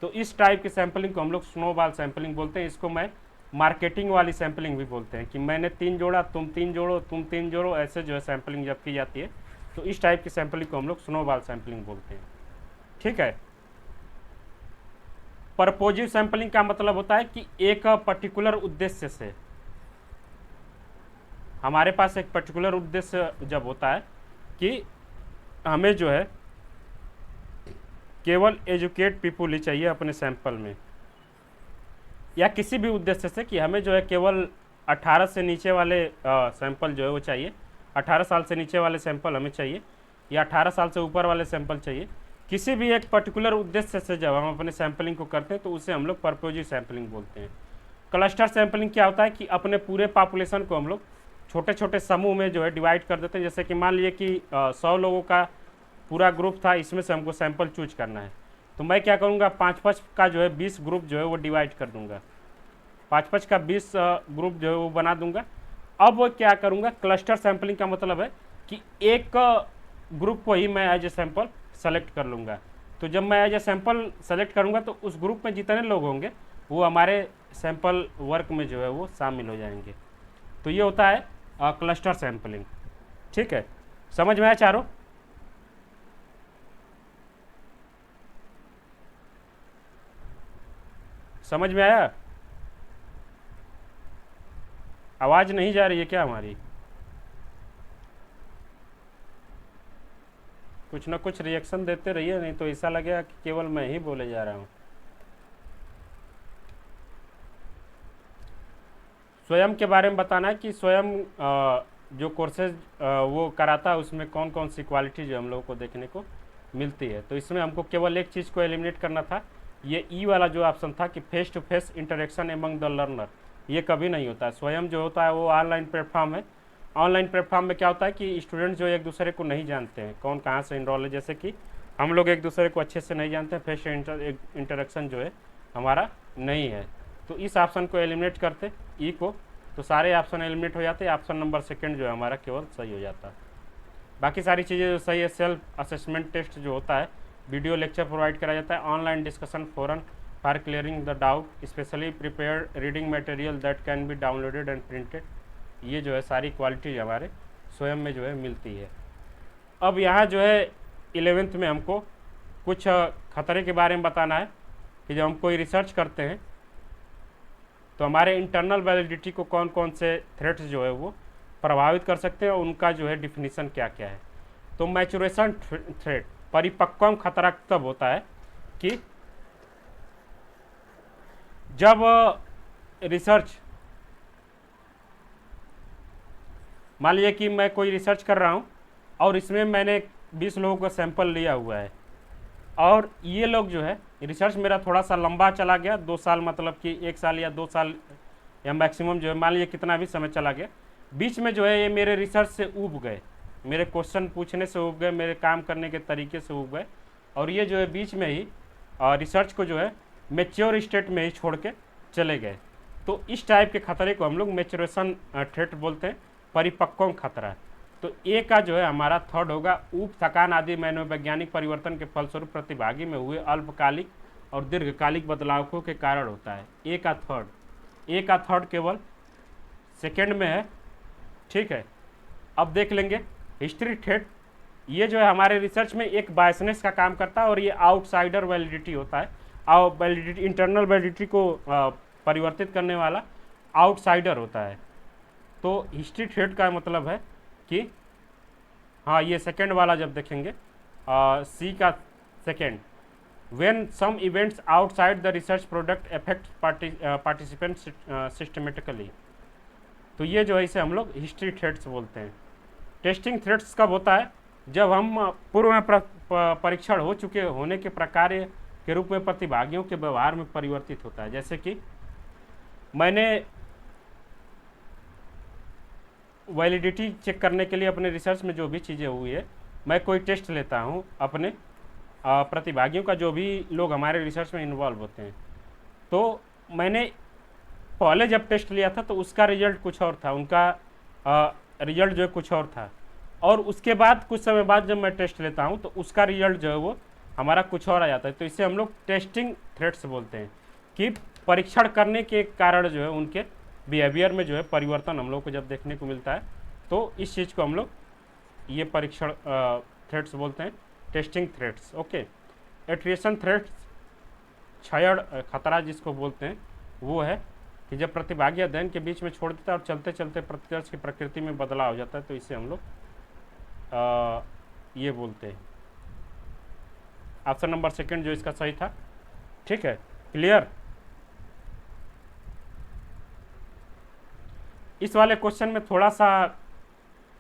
तो इस टाइप की सैम्पलिंग को हम लोग स्नोबॉल सैम्पलिंग बोलते हैं। इसको मैं मार्केटिंग वाली सैम्पलिंग भी बोलते हैं, कि मैंने 3 जोड़ा, तुम 3 जोड़ो, तुम 3 जोड़ो, ऐसे जो है सैम्पलिंग जब की जाती है तो इस टाइप की सैम्पलिंग को हम लोग स्नोबॉल सैम्पलिंग बोलते हैं। ठीक है, परपोजिव सैम्पलिंग का मतलब होता है कि एक पर्टिकुलर उद्देश्य से, हमारे पास एक पर्टिकुलर उद्देश्य जब होता है कि हमें जो है केवल एजुकेट पीपुल ही चाहिए अपने सैंपल में, या किसी भी उद्देश्य से कि हमें जो है केवल 18 से नीचे वाले सैंपल जो है वो चाहिए, 18 साल से नीचे वाले सैंपल हमें चाहिए, या 18 साल से ऊपर वाले सैंपल चाहिए। किसी भी एक पर्टिकुलर उद्देश्य से जब हम अपने सैंपलिंग को करते हैं तो उसे हम लोग परपोजिव सैंपलिंग बोलते हैं। क्लस्टर सैंपलिंग क्या होता है कि अपने पूरे पॉपुलेशन को हम लोग छोटे छोटे समूह में जो है डिवाइड कर देते हैं। जैसे कि मान लीजिए कि 100 लोगों का पूरा ग्रुप था, इसमें से हमको सैंपल चूज करना है, तो मैं क्या करूँगा, 5-5 का जो है 20 ग्रुप जो है वो डिवाइड कर दूंगा, 5-5 का 20 ग्रुप जो है वो बना दूंगा। अब वो क्या करूँगा, क्लस्टर सैंपलिंग का मतलब है कि एक ग्रुप को ही मैं एज ए सैंपल सेलेक्ट कर लूँगा। तो जब मैं एज ए सैंपल सेलेक्ट करूँगा तो उस ग्रुप में जितने लोग होंगे वो हमारे सैंपल वर्क में जो है वो शामिल हो जाएंगे। तो ये होता है क्लस्टर सैंपलिंग। ठीक है, समझ में आया चारों? समझ में आया? आवाज़ नहीं जा रही है क्या हमारी? कुछ ना कुछ रिएक्शन देते रहिए, नहीं तो ऐसा लगेगा कि केवल मैं ही बोले जा रहा हूँ। स्वयं के बारे में बताना है कि स्वयं जो कोर्सेज वो कराता है उसमें कौन कौन सी क्वालिटी जो हम लोगों को देखने को मिलती है। तो इसमें हमको केवल एक चीज़ को एलिमिनेट करना था, ये ई वाला जो ऑप्शन था कि face to face interaction among the learner, ये कभी नहीं होता है। स्वयं जो होता है वो ऑनलाइन प्लेटफॉर्म है। ऑनलाइन प्लेटफॉर्म में क्या होता है कि स्टूडेंट जो एक दूसरे को नहीं जानते हैं, कौन कहाँ से इनरोल है, जैसे कि हम लोग एक दूसरे को अच्छे से नहीं जानते हैं, फेस इंटरेक्शन जो है हमारा नहीं है। तो इस ऑप्शन को एलिमिनेट करते ई को, तो सारे ऑप्शन एलिमिनेट हो जाते हैं, ऑप्शन नंबर सेकंड जो है हमारा केवल सही हो जाता है। बाकी सारी चीज़ें जो सही है, सेल्फ असेसमेंट टेस्ट जो होता है, वीडियो लेक्चर प्रोवाइड करा जाता है, online discussion forum for clearing the doubt, specially prepared reading material that can be downloaded and printed. ये जो है सारी क्वालिटी हमारे स्वयं में जो है मिलती है। अब यहाँ जो है 11th में हमको कुछ खतरे के बारे में बताना है कि जब हम कोई रिसर्च करते हैं तो हमारे इंटरनल वैलिडिटी को कौन कौन से थ्रेट्स जो है वो प्रभावित कर सकते हैं और उनका जो है डिफिनीसन क्या क्या है। तो मैचुरेशन थ्रेट, परिपक्वम खतरा तब होता है कि जब रिसर्च, मान लीजिए कि मैं कोई रिसर्च कर रहा हूँ और इसमें मैंने 20 लोगों का सैंपल लिया हुआ है, और ये लोग जो है रिसर्च मेरा थोड़ा सा लंबा चला गया, 2 साल, मतलब कि 1 साल या 2 साल या मैक्सिमम जो है मान लीजिए कितना भी समय चला गया, बीच में जो है ये मेरे रिसर्च से ऊब गए, मेरे क्वेश्चन पूछने से ऊब गए, मेरे काम करने के तरीके से ऊब गए, और ये जो है बीच में ही रिसर्च को जो है मेच्योर स्टेट में ही छोड़ के चले गए। तो इस टाइप के खतरे को हम लोग मेच्योरेशन थ्रेट बोलते हैं, परिपक्वम खतरा। तो ए का जो है हमारा थर्ड होगा, ऊब, थकान आदि मनोवैज्ञानिक परिवर्तन के फलस्वरूप प्रतिभागी में हुए अल्पकालिक और दीर्घकालिक बदलावों के कारण होता है। ए का थर्ड केवल सेकेंड में है, ठीक है। अब देख लेंगे हिस्ट्री थ्रेट। ये जो है हमारे रिसर्च में एक बायसनेस का काम करता है, और ये आउटसाइडर वैलिडिटी होता है, और वैलिडिटी, इंटरनल वैलिडिटी को परिवर्तित करने वाला आउटसाइडर होता है। तो हिस्ट्री थ्रेट का मतलब है कि हाँ, ये सेकेंड वाला जब देखेंगे, सी का second, when some events outside the research product affect participant systematically, तो ये जो है इसे हम लोग हिस्ट्री थ्रेट्स बोलते हैं। टेस्टिंग थ्रेट्स कब होता है? जब हम पूर्व में परीक्षण हो चुके होने के प्रकार के रूप में प्रतिभागियों के व्यवहार में परिवर्तित होता है। जैसे कि मैंने वैलिडिटी चेक करने के लिए अपने रिसर्च में जो भी चीज़ें हुई है, मैं कोई टेस्ट लेता हूँ अपने प्रतिभागियों का, जो भी लोग हमारे रिसर्च में इन्वॉल्व होते हैं। तो मैंने पहले जब टेस्ट लिया था तो उसका रिजल्ट कुछ और था, उनका रिजल्ट जो है कुछ और था, और उसके बाद कुछ समय बाद जब मैं टेस्ट लेता हूँ तो उसका रिजल्ट जो है वो हमारा कुछ और आ जाता है। तो इसे हम लोग टेस्टिंग थ्रेट्स बोलते हैं, कि परीक्षण करने के कारण जो है उनके बिहेवियर में जो है परिवर्तन हम लोग को जब देखने को मिलता है, तो इस चीज़ को हम लोग ये परीक्षण थ्रेट्स बोलते हैं, टेस्टिंग थ्रेट्स। ओके। एट्रिएशन थ्रेट्स, क्षयण खतरा जिसको बोलते हैं, वो है कि जब प्रतिभागी अध्ययन के बीच में छोड़ देता है और चलते चलते प्रतिदर्श की प्रकृति में बदलाव हो जाता है, तो इसे हम लोग ये बोलते हैं। ऑप्शन नंबर सेकंड जो इसका सही था, ठीक है। क्लियर? इस वाले क्वेश्चन में थोड़ा सा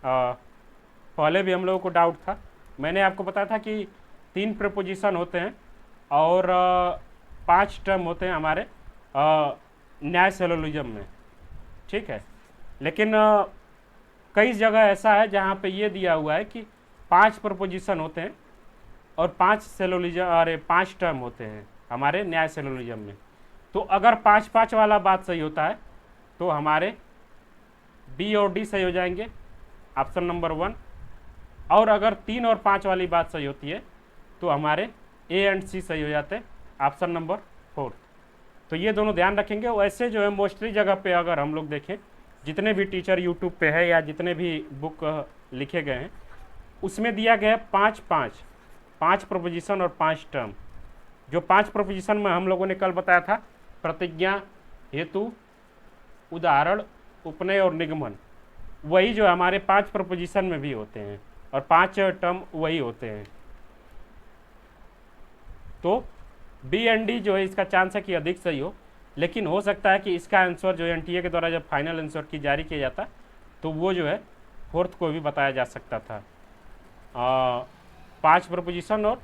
पहले भी हम लोगों को डाउट था। मैंने आपको बताया था कि 3 प्रपोजिशन होते हैं और 5 टर्म होते हैं हमारे न्याय सिलोजिज्म में, ठीक है। लेकिन कई जगह ऐसा है जहाँ पे ये दिया हुआ है कि 5 प्रपोजिशन होते हैं और 5 सिलोजिज्म, अरे 5 टर्म होते हैं हमारे न्याय सिलोजिज्म में। तो अगर 5-5 वाला बात सही होता है तो हमारे बी और डी सही हो जाएंगे, ऑप्शन नंबर 1। और अगर 3 और 5 वाली बात सही होती है तो हमारे ए एंड सी सही हो जाते हैं, ऑप्शन नंबर 4। तो ये दोनों ध्यान रखेंगे। वैसे जो है मोस्टली जगह पे अगर हम लोग देखें, जितने भी टीचर यूट्यूब पे है या जितने भी बुक लिखे गए हैं, उसमें दिया गया है 5 प्रोपोजिशन और 5 टर्म। जो 5 प्रोपोजिशन में हम लोगों ने कल बताया था, प्रतिज्ञा, हेतु, उदाहरण, उपनय और निगमन, वही जो हमारे 5 प्रोपोजिशन में भी होते हैं और 5 टर्म वही होते हैं। तो बी एंड डी जो है इसका चांस है कि अधिक सही हो, लेकिन हो सकता है कि इसका आंसर जो है एनटीए के द्वारा जब फाइनल आंसर की जारी किया जाता तो वो जो है 4th को भी बताया जा सकता था। 5 प्रपोजिशन और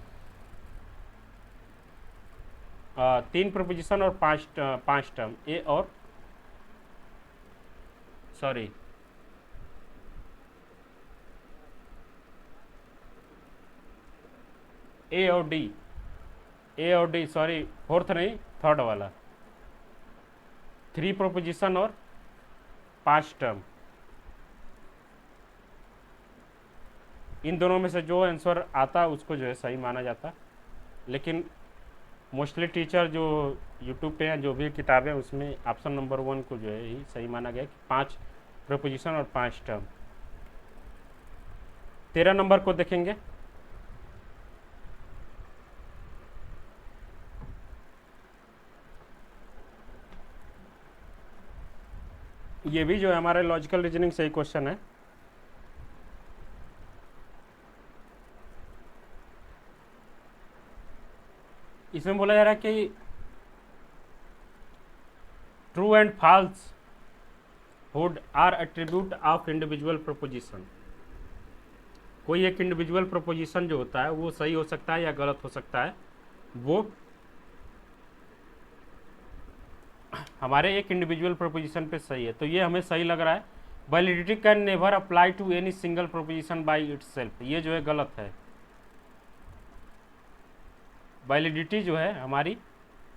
3 प्रपोजिशन और 5 टर्म, ए और सॉरी ए और डी सॉरी 4th नहीं, 3rd वाला, 3 प्रोपोजिशन और 5 टर्म। इन दोनों में से जो आंसर आता उसको जो है सही माना जाता, लेकिन मोस्टली टीचर जो यूट्यूब पे हैं, जो भी किताबें, उसमें ऑप्शन नंबर 1 को जो है ही सही माना गया कि 5 प्रोपोजिशन और 5 टर्म। 13 नंबर को देखेंगे। ये भी जो है हमारे लॉजिकल रीजनिंग से ही क्वेश्चन है। इसमें बोला जा रहा है कि true and false would are attribute of individual proposition. कोई एक इंडिविजुअल प्रोपोजिशन जो होता है वो सही हो सकता है या गलत हो सकता है, वो हमारे एक इंडिविजुअल प्रोपोजिशन पे सही है, तो ये हमें सही लग रहा है। Validity can never apply to any single proposition by itself, ये जो है गलत है। वैलिडिटी जो है हमारी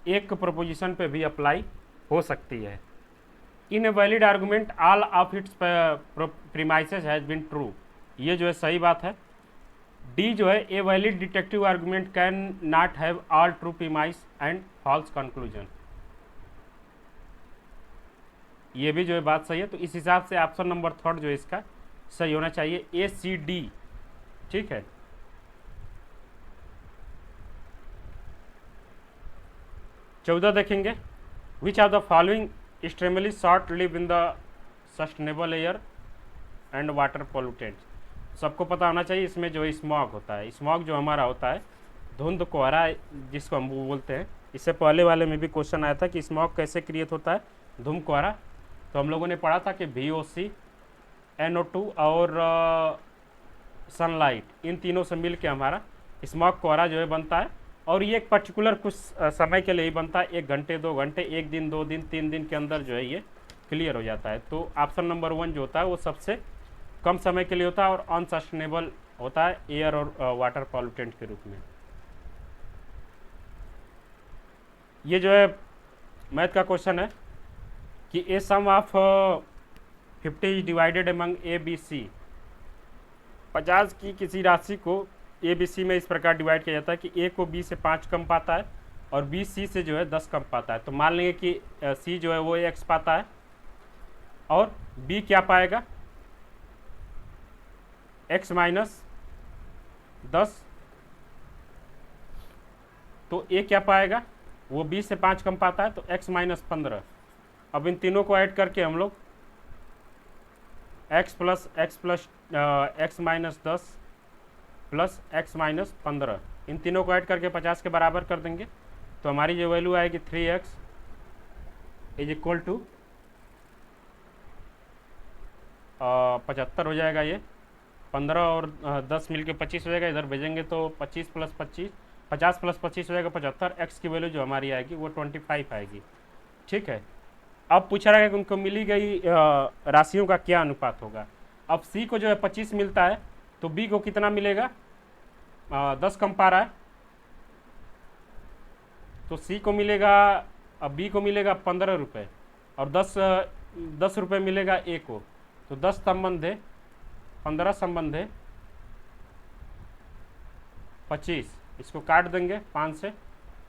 एक प्रोपोजिशन पे भी अप्लाई हो सकती है। In a valid argument all of its premises has been true, ये जो है सही बात है। डी जो है a valid deductive argument can not have all true premise and false conclusion, ये भी जो है बात सही है। तो इस हिसाब से ऑप्शन नंबर थर्ड जो है इसका सही होना चाहिए, ए सी डी। ठीक है, चौदह देखेंगे। विच of the following extremely short live in the sustainable air and water pollutant. सबको पता होना चाहिए इसमें जो स्मॉग होता है, स्मॉग जो हमारा होता है धुंध कोहरा जिसको हम बोलते हैं, इससे पहले वाले में भी क्वेश्चन आया था कि स्मॉग कैसे क्रिएट होता है, धुंध कोहरा। तो हम लोगों ने पढ़ा था कि VOC, NO2 और सनलाइट, इन तीनों से मिल के हमारा स्मॉग कोहरा जो है बनता है। और ये एक पर्टिकुलर कुछ समय के लिए ही बनता है, 1 घंटे 2 घंटे, 1 दिन 2 दिन 3 दिन के अंदर जो है ये क्लियर हो जाता है। तो ऑप्शन नंबर 1 जो होता है वो सबसे कम समय के लिए होता है और अनसस्टेनेबल होता है एयर और वाटर पॉल्यूटेंट के रूप में। ये जो है मैथ का क्वेश्चन है कि a sum of 50 is divided among ABC। 50 की किसी राशि को ABC में इस प्रकार डिवाइड किया जाता है कि A को B से 5 कम पाता है और B C से जो है 10 कम पाता है। तो मान लेंगे कि C जो है वो X पाता है और B क्या पाएगा, X माइनस 10। तो A क्या पाएगा, वो B से 5 कम पाता है तो X माइनस 15। अब इन तीनों को ऐड करके हम लोग x minus 10 plus x minus 15, इन तीनों को ऐड करके 50 के बराबर कर देंगे। तो हमारी जो वैल्यू आएगी 3x इज इक्वल टू 75 हो जाएगा। ये 15 और 10 मिलके 25 हो जाएगा, इधर भेजेंगे तो 25 प्लस 25 50 प्लस 25 हो जाएगा 75। x की वैल्यू जो हमारी आएगी वो 25 आएगी। ठीक है, अब पूछा रहा है कि उनको मिली गई राशियों का क्या अनुपात होगा। अब C को जो है 25 मिलता है तो B को कितना मिलेगा, 10 कम पा रहा है तो C को मिलेगा, अब B को मिलेगा 15 रुपये और 10 रुपये मिलेगा A को। तो 10 संबंध है 15 संबंध है 25, इसको काट देंगे 5 से,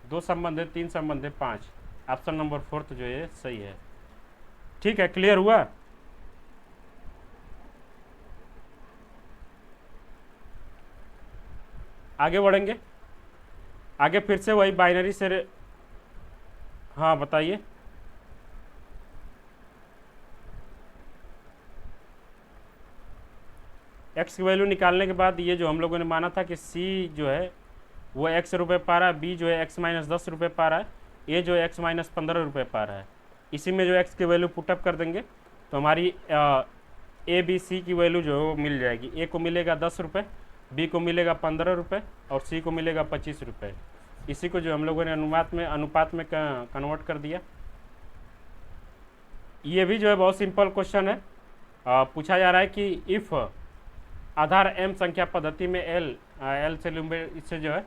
2 संबंध है 3 संबंध है 5। ऑप्शन नंबर 4 जो है सही है। ठीक है, क्लियर हुआ। आगे बढ़ेंगे, आगे फिर से वही बाइनरी से हाँ बताइए। x की वैल्यू निकालने के बाद ये जो हम लोगों ने माना था कि C जो है वो x रुपये पा रहा है, B जो है x माइनस 10 रुपये पा रहा है, A जो है x माइनस 15 रुपये पा रहा है। इसी में जो x की वैल्यू पुटअप कर देंगे तो हमारी ABC की वैल्यू जो है वो मिल जाएगी। A को मिलेगा 10 रुपये, B को मिलेगा 15 रुपये और C को मिलेगा 25 रुपये। इसी को जो हम लोगों ने अनुपात में कन्वर्ट कर दिया। ये भी जो है बहुत सिंपल क्वेश्चन है। पूछा जा रहा है कि इफ़ आधार m संख्या पद्धति में L से इससे जो है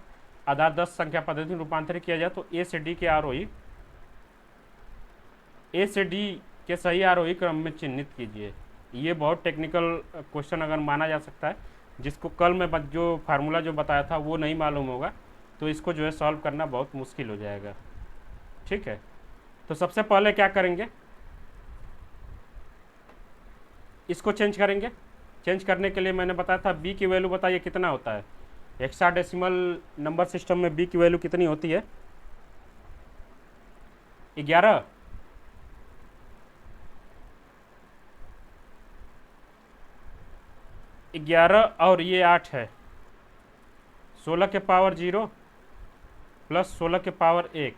आधार 10 संख्या पद्धति में रूपांतरित किया जाए तो A से D के सही आरोही क्रम में चिन्हित कीजिए। ये बहुत टेक्निकल क्वेश्चन अगर माना जा सकता है, जिसको कल में जो फार्मूला जो बताया था वो नहीं मालूम होगा तो इसको जो है सॉल्व करना बहुत मुश्किल हो जाएगा। ठीक है, तो सबसे पहले क्या करेंगे, इसको चेंज करेंगे। चेंज करने के लिए मैंने बताया था B की वैल्यू बताइए कितना होता है। हेक्साडेसिमल नंबर सिस्टम में B की वैल्यू कितनी होती है, 11। और ये 8 है, 16 के पावर 0 प्लस 16 के पावर 1,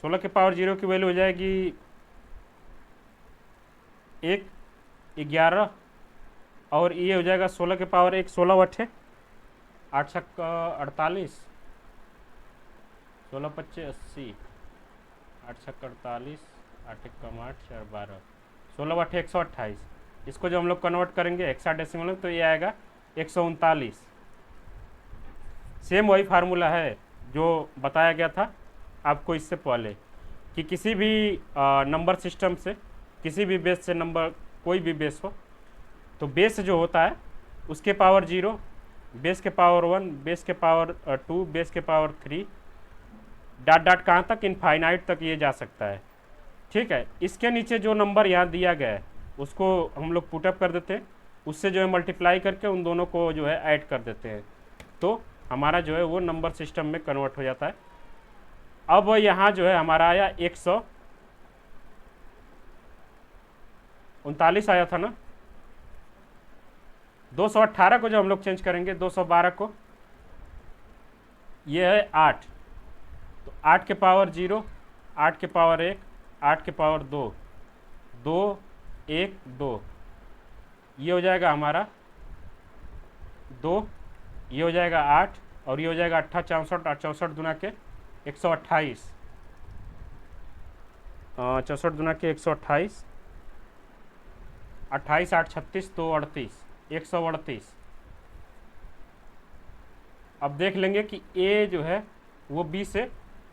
16 के पावर 0 की वैल्यू हो जाएगी 1, 11, और ये हो जाएगा 16 के पावर 1, 16 बटे 8 छक्का 48, 16 पच्चे 80, 8 छक्का 48, 8 एक कम 8, 4 12, 16 बटे 128। इसको जो हम लोग कन्वर्ट करेंगे हेक्साडेसिमल में तो ये आएगा 139। सेम वही फार्मूला है जो बताया गया था आपको इससे पहले, कि किसी भी नंबर सिस्टम से, किसी भी बेस से नंबर, कोई भी बेस हो, तो बेस जो होता है उसके पावर 0, बेस के पावर 1, बेस के पावर 2, बेस के पावर 3, डॉट डॉट कहाँ तक, इनफाइनाइट तक ये जा सकता है। ठीक है, इसके नीचे जो नंबर यहाँ दिया गया है उसको हम लोग पुटअप कर देते हैं, उससे जो है मल्टीप्लाई करके उन दोनों को जो है ऐड कर देते हैं, तो हमारा जो है वो नंबर सिस्टम में कन्वर्ट हो जाता है। अब यहाँ जो है हमारा आया 139 आया था ना, 218 को जो हम लोग चेंज करेंगे 212 को, ये है 8, तो 8 के पावर 0, 8 के पावर 1, 8 के पावर 2, 2 1 2, ये हो जाएगा हमारा 2, ये हो जाएगा 8, और ये हो जाएगा 8 64, 8 64 दुना के 128, 64 दुना के 128, 28 8 36 2 38, 138। अब देख लेंगे कि ए जो है वो बी से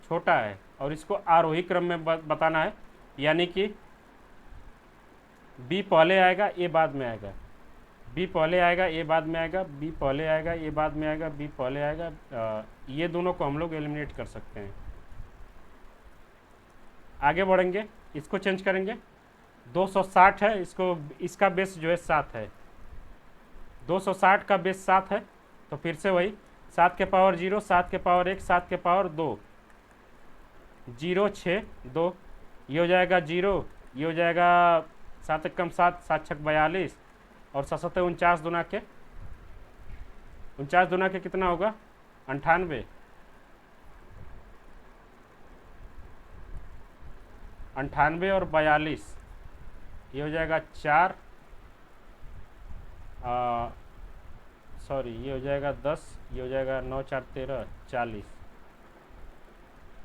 छोटा है, और इसको आरोही क्रम में बताना है, यानी कि बी पहले आएगा ए बाद में आएगा, बी पहले आएगा ए बाद में आएगा, बी पहले आएगा ए बाद में आएगा, बी पहले आएगा। ये दोनों को हम लोग एलिमिनेट कर सकते हैं। आगे बढ़ेंगे, इसको चेंज करेंगे, 260 है, इसको, इसका बेस जो है 7 है, 260 का बेस 7 है, तो फिर से वही 7 के पावर 0, 7 के पावर 1, 7 के पावर 2, 0 6 2, ये हो जाएगा 0, ये हो जाएगा 7 एक कम 7, 7 छक 42, और 7 7 49 दुना के, 49 दुना के कितना होगा 98, 98 और 42, ये हो जाएगा 4, सॉरी ये हो जाएगा 10, ये हो जाएगा 9 4 13 40,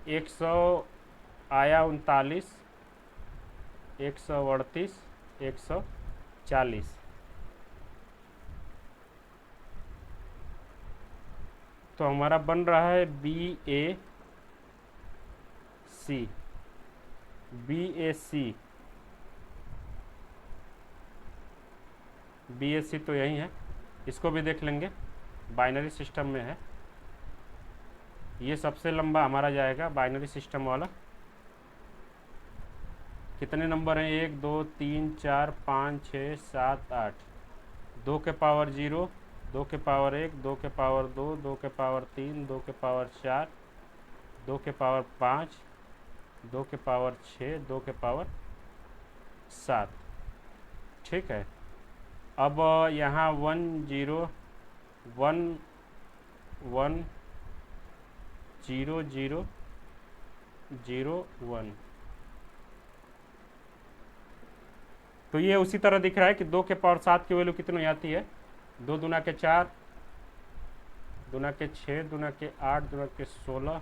100 आया 39, 138, 140। तो हमारा बन रहा है बी ए सी, बी ए सी, बी ए सी तो यही है। इसको भी देख लेंगे, बाइनरी सिस्टम में है, ये सबसे लंबा हमारा जाएगा बाइनरी सिस्टम वाला। कितने नंबर हैं, 1 2 3 4 5 6 7 8, 2 के पावर 0, 2 के पावर 1, 2 के पावर 2, 2 के पावर 3, 2 के पावर 4, 2 के पावर 5, 2 के पावर 6, 2 के पावर 7। ठीक है, अब यहाँ 1 0 1 1 0 0 0 1, तो ये उसी तरह दिख रहा है कि 2 के पावर 7 की वैल्यू कितनी आती है, 2 दुना के 4, दुना के 6, दुना के 8, दुना के 16,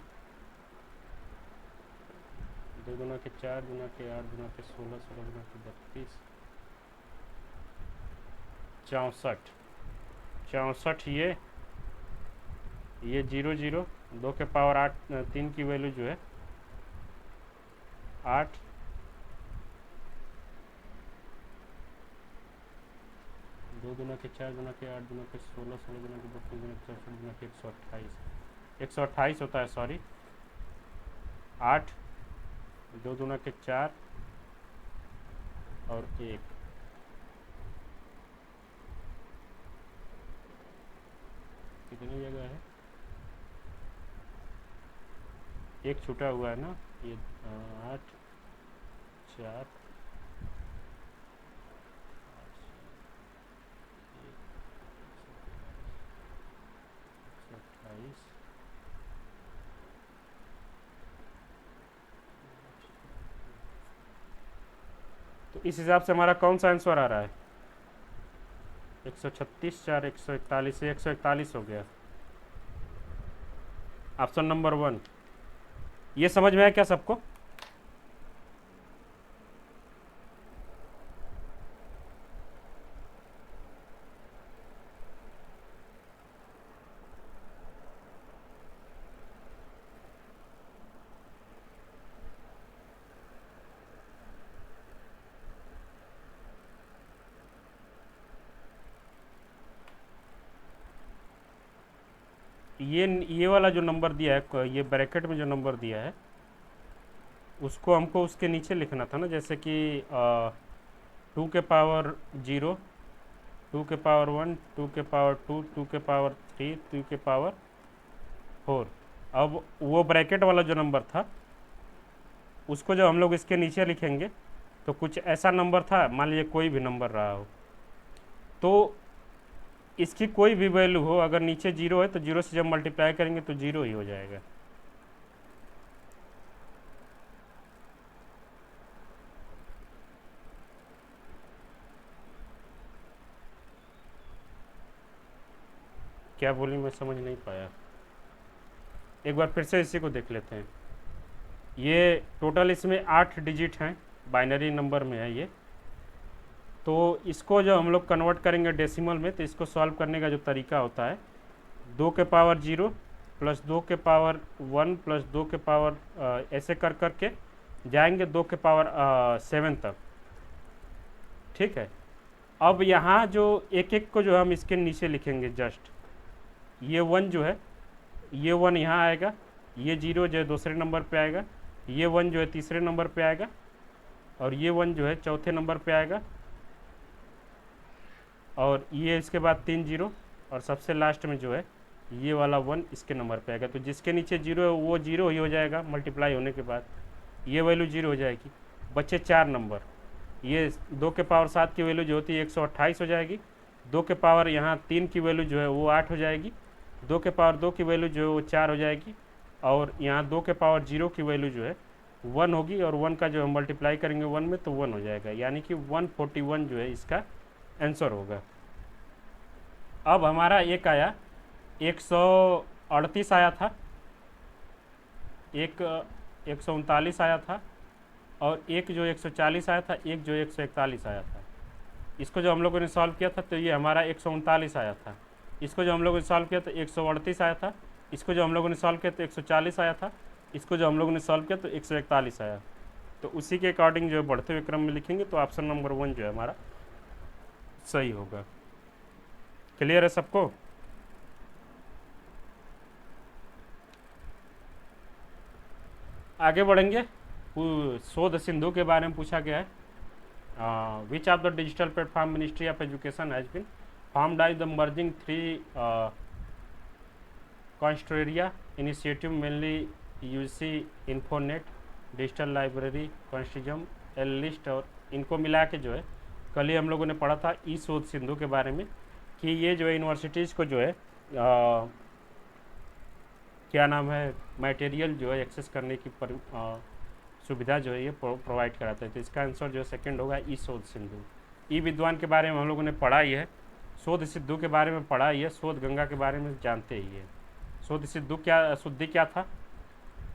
2 दुना के 4, दुना के 8, दुना के 16, 16 दुना के 32, 64, 64, ये 0 0, 2 के पावर 8 3 की वैल्यू जो है 8, 2 दुना के 4, दुना के 8, दुना के 16, 16 दुना के 32, दुना के 64, दुना के 128, 128 होता है, सॉरी 8, 2 दुना के 4 और 1, कितनी जगह है, एक छूटा हुआ है ना, ये 8 4 28 इस हिसाब से हमारा कौन सा आंसर आ रहा है? 136 4 141 से 141 हो गया। Option number 1। ये समझ में आया क्या सबको? ये वाला जो नंबर दिया है, ये ब्रैकेट में जो नंबर दिया है, उसको हमको उसके नीचे लिखना था ना, जैसे कि 2 के पावर 0, 2 के पावर 1, 2 के पावर 2, 2 के पावर 3, 2 के पावर 4। अब वो ब्रैकेट वाला जो नंबर था, उसको जब हम लोग इसके नीचे लिखेंगे तो कुछ ऐसा नंबर था, मान लीजिए कोई भी नंबर रहा हो, तो इसकी कोई भी वैल्यू हो, अगर नीचे 0 है तो 0 से जब मल्टीप्लाई करेंगे तो 0 ही हो जाएगा। क्या बोली, मैं समझ नहीं पाया। एक बार फिर से इसी को देख लेते हैं। ये टोटल इसमें 8 डिजिट हैं, बाइनरी नंबर में है ये। तो इसको जो हम लोग कन्वर्ट करेंगे डेसिमल में, तो इसको सॉल्व करने का जो तरीका होता है, 2 के पावर 0 प्लस 2 के पावर 1 प्लस 2 के पावर ऐसे कर करके जाएंगे 2 के पावर 7 तक। ठीक है। अब यहाँ जो एक एक को जो हम इसके नीचे लिखेंगे, जस्ट ये 1 जो है, ये 1 यहाँ आएगा, ये 0 जो है दूसरे नंबर पे आएगा, ये 1 जो है तीसरे नंबर पे आएगा, और ये 1 जो है चौथे नंबर पे आएगा, और ये इसके बाद 3 0, और सबसे लास्ट में जो है ये वाला 1 इसके नंबर पे आएगा। तो जिसके नीचे 0 है वो 0 ही हो जाएगा, मल्टीप्लाई होने के बाद ये वैल्यू 0 हो जाएगी। बचे 4 नंबर। ये 2 के पावर 7 की वैल्यू जो होती है 128 हो जाएगी। 2 के पावर यहाँ 3 की वैल्यू जो है वो 8 हो जाएगी। 2 के पावर 2 की वैल्यू जो है वो 4 हो जाएगी, और यहाँ 2 के पावर 0 की वैल्यू जो है 1 होगी, और 1 का जो हम मल्टीप्लाई करेंगे 1 में तो 1 हो जाएगा, यानी कि 141 जो है इसका आंसर होगा। अब हमारा एक आया 138 आया था, एक 139 आया था, और एक जो 140 आया था, एक जो 141 आया था। इसको जो हम लोगों ने सॉल्व किया था तो ये हमारा 139 आया था। इसको जो हम लोगों ने सॉल्व किया तो 138 आया था। इसको जो हम लोगों ने सॉल्व किया तो 140 आया था। इसको जो हम लोगों ने सॉल्व किया तो 141 आया। तो उसी के अकॉर्डिंग जो है बढ़ते हुए क्रम में लिखेंगे तो ऑप्शन नंबर 1 जो है हमारा सही होगा। क्लियर है सबको? आगे बढ़ेंगे। शोध सिंधु के बारे में पूछा गया है। Which of the digital platform ministry of education has been formed by the merging 3 consortia initiative mainly UGC infonet, digital library, consortium, L list, और इनको मिला के जो है कल ही हम लोगों ने पढ़ा था ई शोध सिंधु के बारे में, कि ये जो है यूनिवर्सिटीज़ को जो है क्या नाम है, मटेरियल जो है एक्सेस करने की सुविधा जो है ये प्रोवाइड कराते हैं। तो इसका आंसर जो है सेकंड होगा ई शोध सिंधु। ई विद्वान के बारे में हम लोगों ने पढ़ा ही है, शोध सिद्धू के बारे में पढ़ा ही है, शोध गंगा के बारे में जानते ही है। शोध सिद्धू क्या शुद्धि क्या था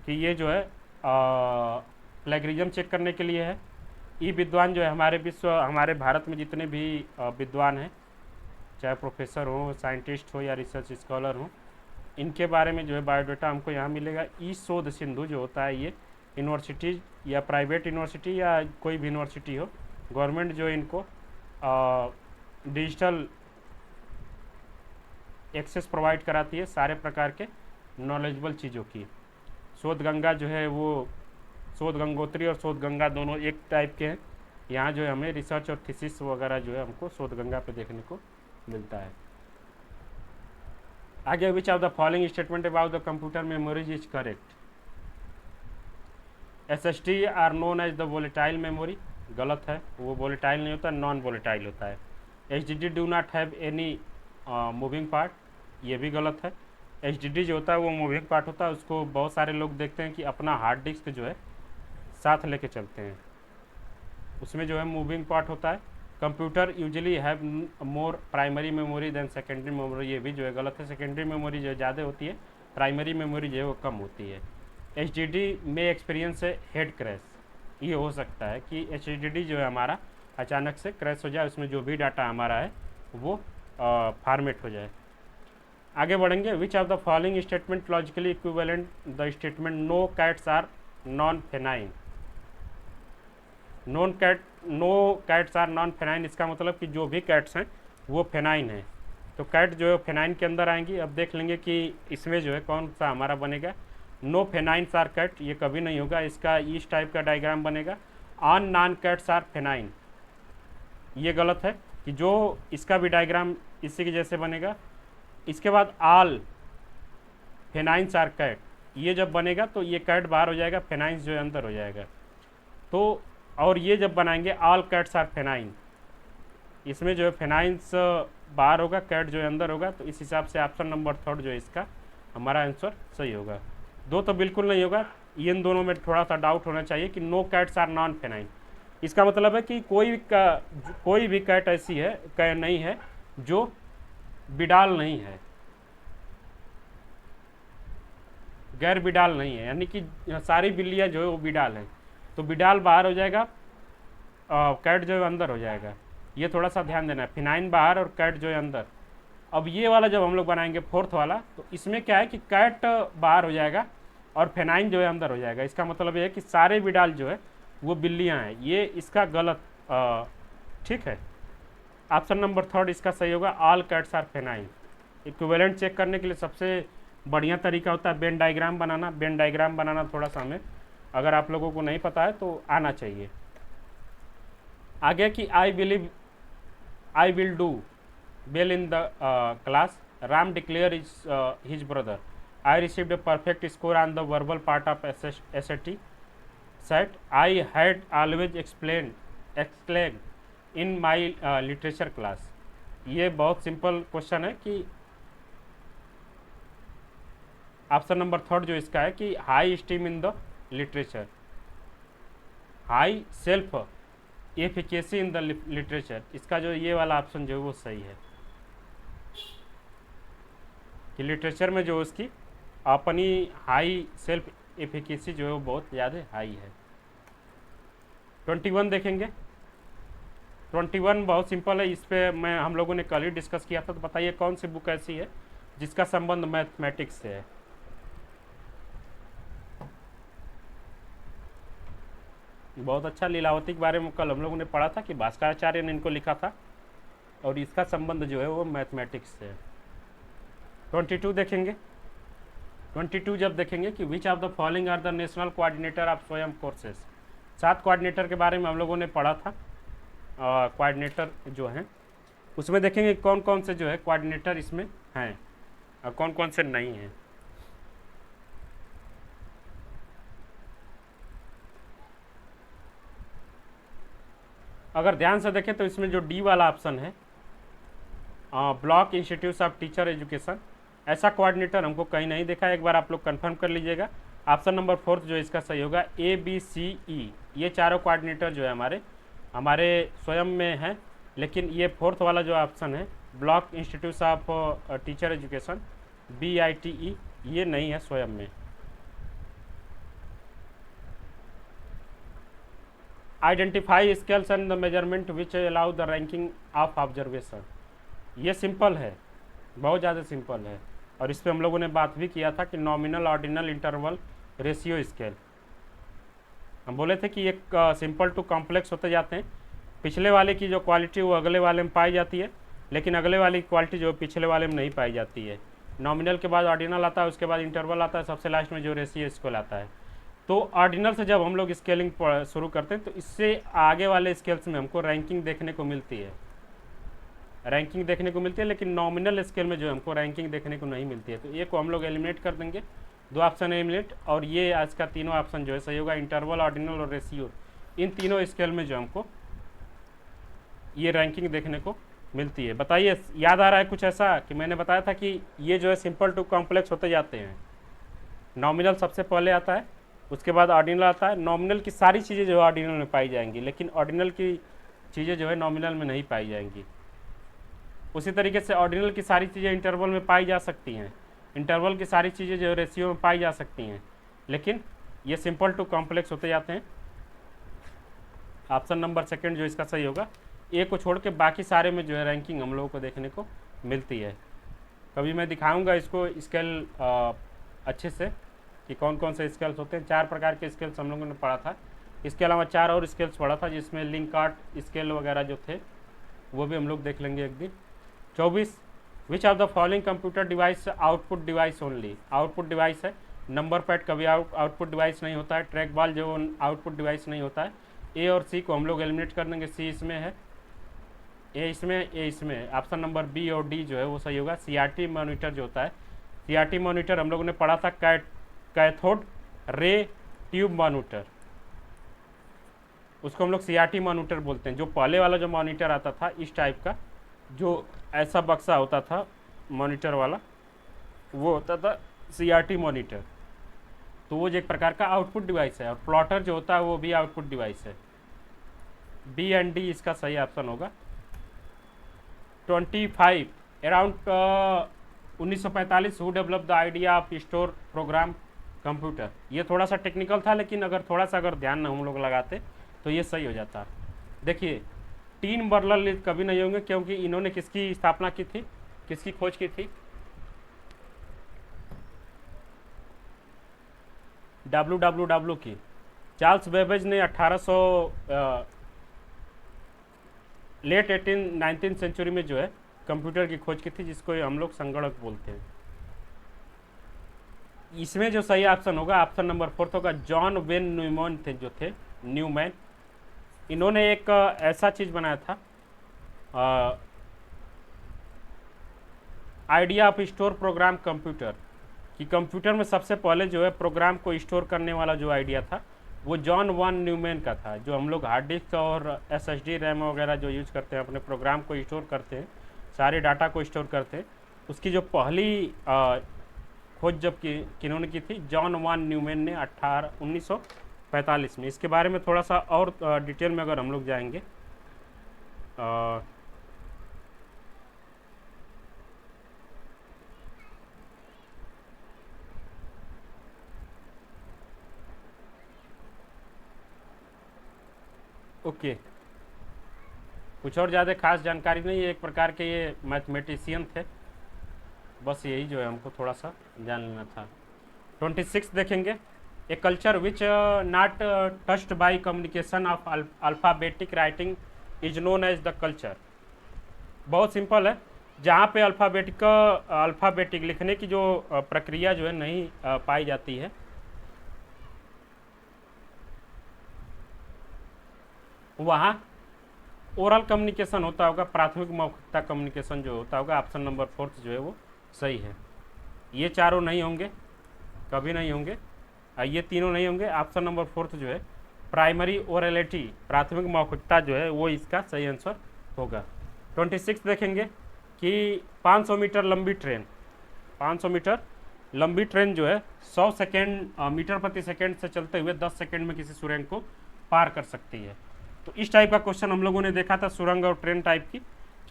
कि ये जो है प्लेगरिज्म चेक करने के लिए है। ई विद्वान जो है हमारे भारत में जितने भी विद्वान हैं, चाहे प्रोफेसर हो, साइंटिस्ट हो या रिसर्च स्कॉलर हो, इनके बारे में जो है बायोडाटा हमको यहाँ मिलेगा। ई शोध सिंधु जो होता है ये यूनिवर्सिटी या प्राइवेट यूनिवर्सिटी या कोई भी यूनिवर्सिटी हो, गवर्नमेंट जो है इनको डिजिटल एक्सेस प्रोवाइड कराती है सारे प्रकार के नॉलेजेबल चीज़ों की। शोध गंगा जो है वो शोध गंगोत्री और शोध गंगा दोनों एक टाइप के हैं। यहाँ जो है हमें रिसर्च और थीसिस वगैरह जो है हमको शोध गंगा पे देखने को मिलता है। आगे which of the following statement about the computer memories is correct? SSD are known as the volatile memory, गलत है, वो वोलेटाइल नहीं होता, नॉन वोलेटाइल होता है। HDD do not have any moving part, ये भी गलत है। HDD जो होता है वो मूविंग पार्ट होता है, उसको बहुत सारे लोग देखते हैं कि अपना हार्ड डिस्क जो है साथ लेके चलते हैं। उसमें जो है मूविंग पार्ट होता है। Computer usually have more primary memory than secondary memory, ये भी जो है गलत है। सेकेंडरी मेमोरी जो है ज़्यादा होती है, प्राइमरी मेमोरी जो है वो कम होती है। HDD में एक्सपीरियंस है हेड क्रैश, ये हो सकता है कि HDD जो है हमारा अचानक से क्रैश हो जाए, उसमें जो भी डाटा हमारा है वो फॉर्मेट हो जाए। आगे बढ़ेंगे। Which of the following statement logically equivalent the statement no cats are non feline. No cats are non feline, इसका मतलब कि जो भी कैट्स हैं वो फेनाइन है। तो कैट जो है फेनाइन के अंदर आएंगी। अब देख लेंगे कि इसमें जो है कौन सा हमारा बनेगा। नो फेनाइन्स आर कैट, ये कभी नहीं होगा, इसका इस टाइप का डायग्राम बनेगा। ऑन नॉन कैट्स आर फेनाइन, ये गलत है कि जो इसका भी डायग्राम इसी के जैसे बनेगा। इसके बाद ऑल फेनाइन्स आर कैट, ये जब बनेगा तो ये कैट बाहर हो जाएगा, फेनाइन्स जो है अंदर हो जाएगा। तो और ये जब बनाएंगे ऑल कैट्स आर फेनाइन, इसमें जो है फेनाइन्स बाहर होगा, कैट जो है अंदर होगा। तो इस हिसाब से ऑप्शन नंबर 3 जो है इसका हमारा आंसर सही होगा। 2 तो बिल्कुल नहीं होगा, इन दोनों में थोड़ा सा डाउट होना चाहिए कि no cats are non feline, इसका मतलब है कि कोई भी कैट ऐसी है नहीं है जो बिडाल नहीं है, गैर बिडाल नहीं है, यानी कि सारी बिल्लियाँ जो है वो बिडाल हैं। तो बिडाल बाहर हो जाएगा, कैट जो है अंदर हो जाएगा, ये थोड़ा सा ध्यान देना है। फिनाइन बाहर और कैट जो है अंदर। अब ये वाला जब हम लोग बनाएंगे फोर्थ वाला, तो इसमें क्या है कि कैट बाहर हो जाएगा और फेनाइन जो है अंदर हो जाएगा। इसका मतलब ये है कि सारे बिडाल जो है वो बिल्लियाँ हैं, ये इसका गलत। ठीक है, ऑप्शन नंबर 3 इसका सही होगा, all cats are feline. Equivalent check करने के लिए सबसे बढ़िया तरीका होता है वेन डायग्राम बनाना। वेन डायग्राम बनाना थोड़ा सा हमें, अगर आप लोगों को नहीं पता है तो आना चाहिए। आगे कि I believe I will do well in the class, Ram declare his brother, I received a perfect score on the verbal part of SAT set, I had always explain in my literature class. ये बहुत simple question है कि option number 3 जो इसका है कि high steam in the literature, high self efficacy in the literature, इसका जो ये वाला ऑप्शन जो है वो सही है कि लिटरेचर में जो उसकी अपनी हाई सेल्फ एफिकेसी जो है वो बहुत ज़्यादा हाई है। 21 देखेंगे। 21 बहुत सिंपल है, इस पर हम लोगों ने कल ही डिस्कस किया था। तो बताइए कौन सी बुक ऐसी है जिसका संबंध मैथमेटिक्स से है। बहुत अच्छा, लीलावती के बारे में कल हम लोगों ने पढ़ा था कि भास्कराचार्य ने इनको लिखा था और इसका संबंध जो है वो मैथमेटिक्स से है। 22 देखेंगे। 22 जब देखेंगे कि which of the following are the national coordinator of Swayam courses. 7 coordinator के बारे में हम लोगों ने पढ़ा था। कोऑर्डिनेटर जो हैं उसमें देखेंगे कौन कौन से जो है कोऑर्डिनेटर इसमें हैं और कौन कौन से नहीं हैं। अगर ध्यान से देखें तो इसमें जो डी वाला ऑप्शन है, block institute of teacher education, ऐसा कोऑर्डिनेटर हमको कहीं नहीं देखा है। एक बार आप लोग कंफर्म कर लीजिएगा। ऑप्शन नंबर 4 जो इसका सही होगा, ABCE, ये चारों कोऑर्डिनेटर जो है हमारे स्वयं में है। लेकिन ये 4th वाला जो ऑप्शन है, block institute of teacher education, BITE, ये नहीं है स्वयं में। Identify scales and the measurement which allow the ranking of observation, ये सिंपल है, बहुत ज़्यादा सिंपल है। और इस पर हम लोगों ने बात भी किया था कि nominal, ordinal, interval, ratio scale. हम बोले थे कि एक सिंपल टू कॉम्प्लेक्स होते जाते हैं। पिछले वाले की जो क्वालिटी वो अगले वाले में पाई जाती है, लेकिन अगले वाले की क्वालिटी जो पिछले वाले में नहीं पाई जाती है। नॉमिनल के बाद ऑर्डिनल आता है, उसके बाद इंटरवल आता है, सबसे लास्ट में जो रेशियो स्केल आता है। तो ऑर्डिनल से जब हम लोग स्केलिंग शुरू करते हैं तो इससे आगे वाले स्केल्स में हमको रैंकिंग देखने को मिलती है, रैंकिंग देखने को मिलती है। लेकिन नॉमिनल स्केल में जो हमको रैंकिंग देखने को नहीं मिलती है। तो ये को हम लोग एलिमिनेट कर देंगे, 2 ऑप्शन एलिमिनेट। और ये आज का तीनों ऑप्शन जो है सही होगा, इंटरवल, ऑर्डिनल और रेशियो। इन तीनों स्केल में जो हमको ये रैंकिंग देखने को मिलती है। बताइए, याद आ रहा है कुछ ऐसा कि मैंने बताया था कि ये जो है सिंपल टू कॉम्प्लेक्स होते जाते हैं। नॉमिनल सबसे पहले आता है, उसके बाद ऑर्डिनल आता है। नॉमिनल की सारी चीज़ें जो है ऑर्डिनल में पाई जाएंगी, लेकिन ऑर्डिनल की चीज़ें जो है नॉमिनल में नहीं पाई जाएंगी। उसी तरीके से ऑर्डिनल की सारी चीज़ें इंटरवल में पाई जा सकती हैं, इंटरवल की सारी चीज़ें जो है रेशियो में पाई जा सकती हैं, लेकिन ये सिंपल टू कॉम्प्लेक्स होते जाते हैं। ऑप्शन नंबर सेकंड जो इसका सही होगा। ए को छोड़ के बाकी सारे में जो है रैंकिंग हम लोगों को देखने को मिलती है। कभी मैं दिखाऊंगा इसको स्केल अच्छे से कि कौन कौन से स्केल्स होते हैं। 4 प्रकार के स्केल्स हम लोगों ने पढ़ा था, इसके अलावा 4 और स्केल्स पढ़ा था जिसमें लिंकार्ट स्केल वगैरह जो थे वो भी हम लोग देख लेंगे एक दिन। 24 विच of the following computer device output device only. Output device है, नंबर पैड कभी आउटपुट डिवाइस नहीं होता है, ट्रैक बॉल जो आउटपुट डिवाइस नहीं होता है। ए और सी को हम लोग एलिमिनेट कर देंगे, सी इसमें है, ए इसमें है। ऑप्शन नंबर बी और डी जो है वो सही होगा। सीआरटी मॉनिटर जो होता है, सीआरटी मॉनिटर हम लोगों ने पढ़ा था कैथोड रे ट्यूब मॉनिटर, उसको हम लोग सीआरटी मॉनिटर बोलते हैं। जो पहले वाला जो मॉनिटर आता था इस टाइप का, जो ऐसा बक्सा होता था मॉनिटर वाला, वो होता था सीआरटी मॉनिटर। तो वो जो एक प्रकार का आउटपुट डिवाइस है, और प्लॉटर जो होता है वो भी आउटपुट डिवाइस है। बी एंड डी इसका सही ऑप्शन होगा। 25 around 1945 who develop the idea of store program computer. ये थोड़ा सा टेक्निकल था, लेकिन अगर ध्यान हम लोग लगाते तो ये सही हो जाता। देखिए टीन बर्नर-ली कभी नहीं होंगे, क्योंकि इन्होंने किसकी स्थापना की थी, किसकी खोज की थी, WWW की। चार्ल्स बेबेज ने 1800 लेट 19th सेंचुरी में जो है कंप्यूटर की खोज की थी, जिसको हम लोग संगणक बोलते हैं। इसमें जो सही ऑप्शन होगा ऑप्शन नंबर 4 होगा। जॉन वेन न्यूमैन थे जो थे, न्यूमैन, इन्होंने एक ऐसा चीज़ बनाया था, idea of store program computer, कि कंप्यूटर में सबसे पहले जो है प्रोग्राम को स्टोर करने वाला जो आइडिया था वो जॉन वन न्यूमैन का था। जो हम लोग हार्ड डिस्क और SSD रैम वगैरह जो यूज करते हैं, अपने प्रोग्राम को स्टोर करते हैं, सारे डाटा को स्टोर करते हैं, उसकी जो पहली खोज जब किन्होंने की थी, जॉन वन न्यूमैन ने 1945 में। इसके बारे में थोड़ा सा और डिटेल में अगर हम लोग जाएंगे, ओके, कुछ और ज़्यादा खास जानकारी नहीं है, एक प्रकार के ये मैथमेटिशियन थे, बस यही जो है हमको थोड़ा सा जान लेना था। 26 देखेंगे। A culture which not touched by communication of alphabetic writing is known as the culture. बहुत सिंपल है, जहाँ पे अल्फ़ाबेटिक लिखने की जो प्रक्रिया जो है नहीं पाई जाती है, वहाँ ओरल कम्युनिकेशन होता होगा, प्राथमिक मौखिकता कम्युनिकेशन जो होता होगा। ऑप्शन नंबर 4 जो है वो सही है। ये चारों नहीं होंगे, कभी नहीं होंगे, ये तीनों नहीं होंगे। ऑप्शन नंबर 4 जो है प्राइमरी ओरलिटी, प्राथमिक मौखिकता जो है वो इसका सही आंसर होगा। 26 देखेंगे कि 500 मीटर लंबी ट्रेन, 500 मीटर लंबी ट्रेन जो है 100 सेकेंड मीटर प्रति सेकेंड से चलते हुए 10 सेकेंड में किसी सुरंग को पार कर सकती है। तो इस टाइप का क्वेश्चन हम लोगों ने देखा था सुरंग और ट्रेन टाइप की,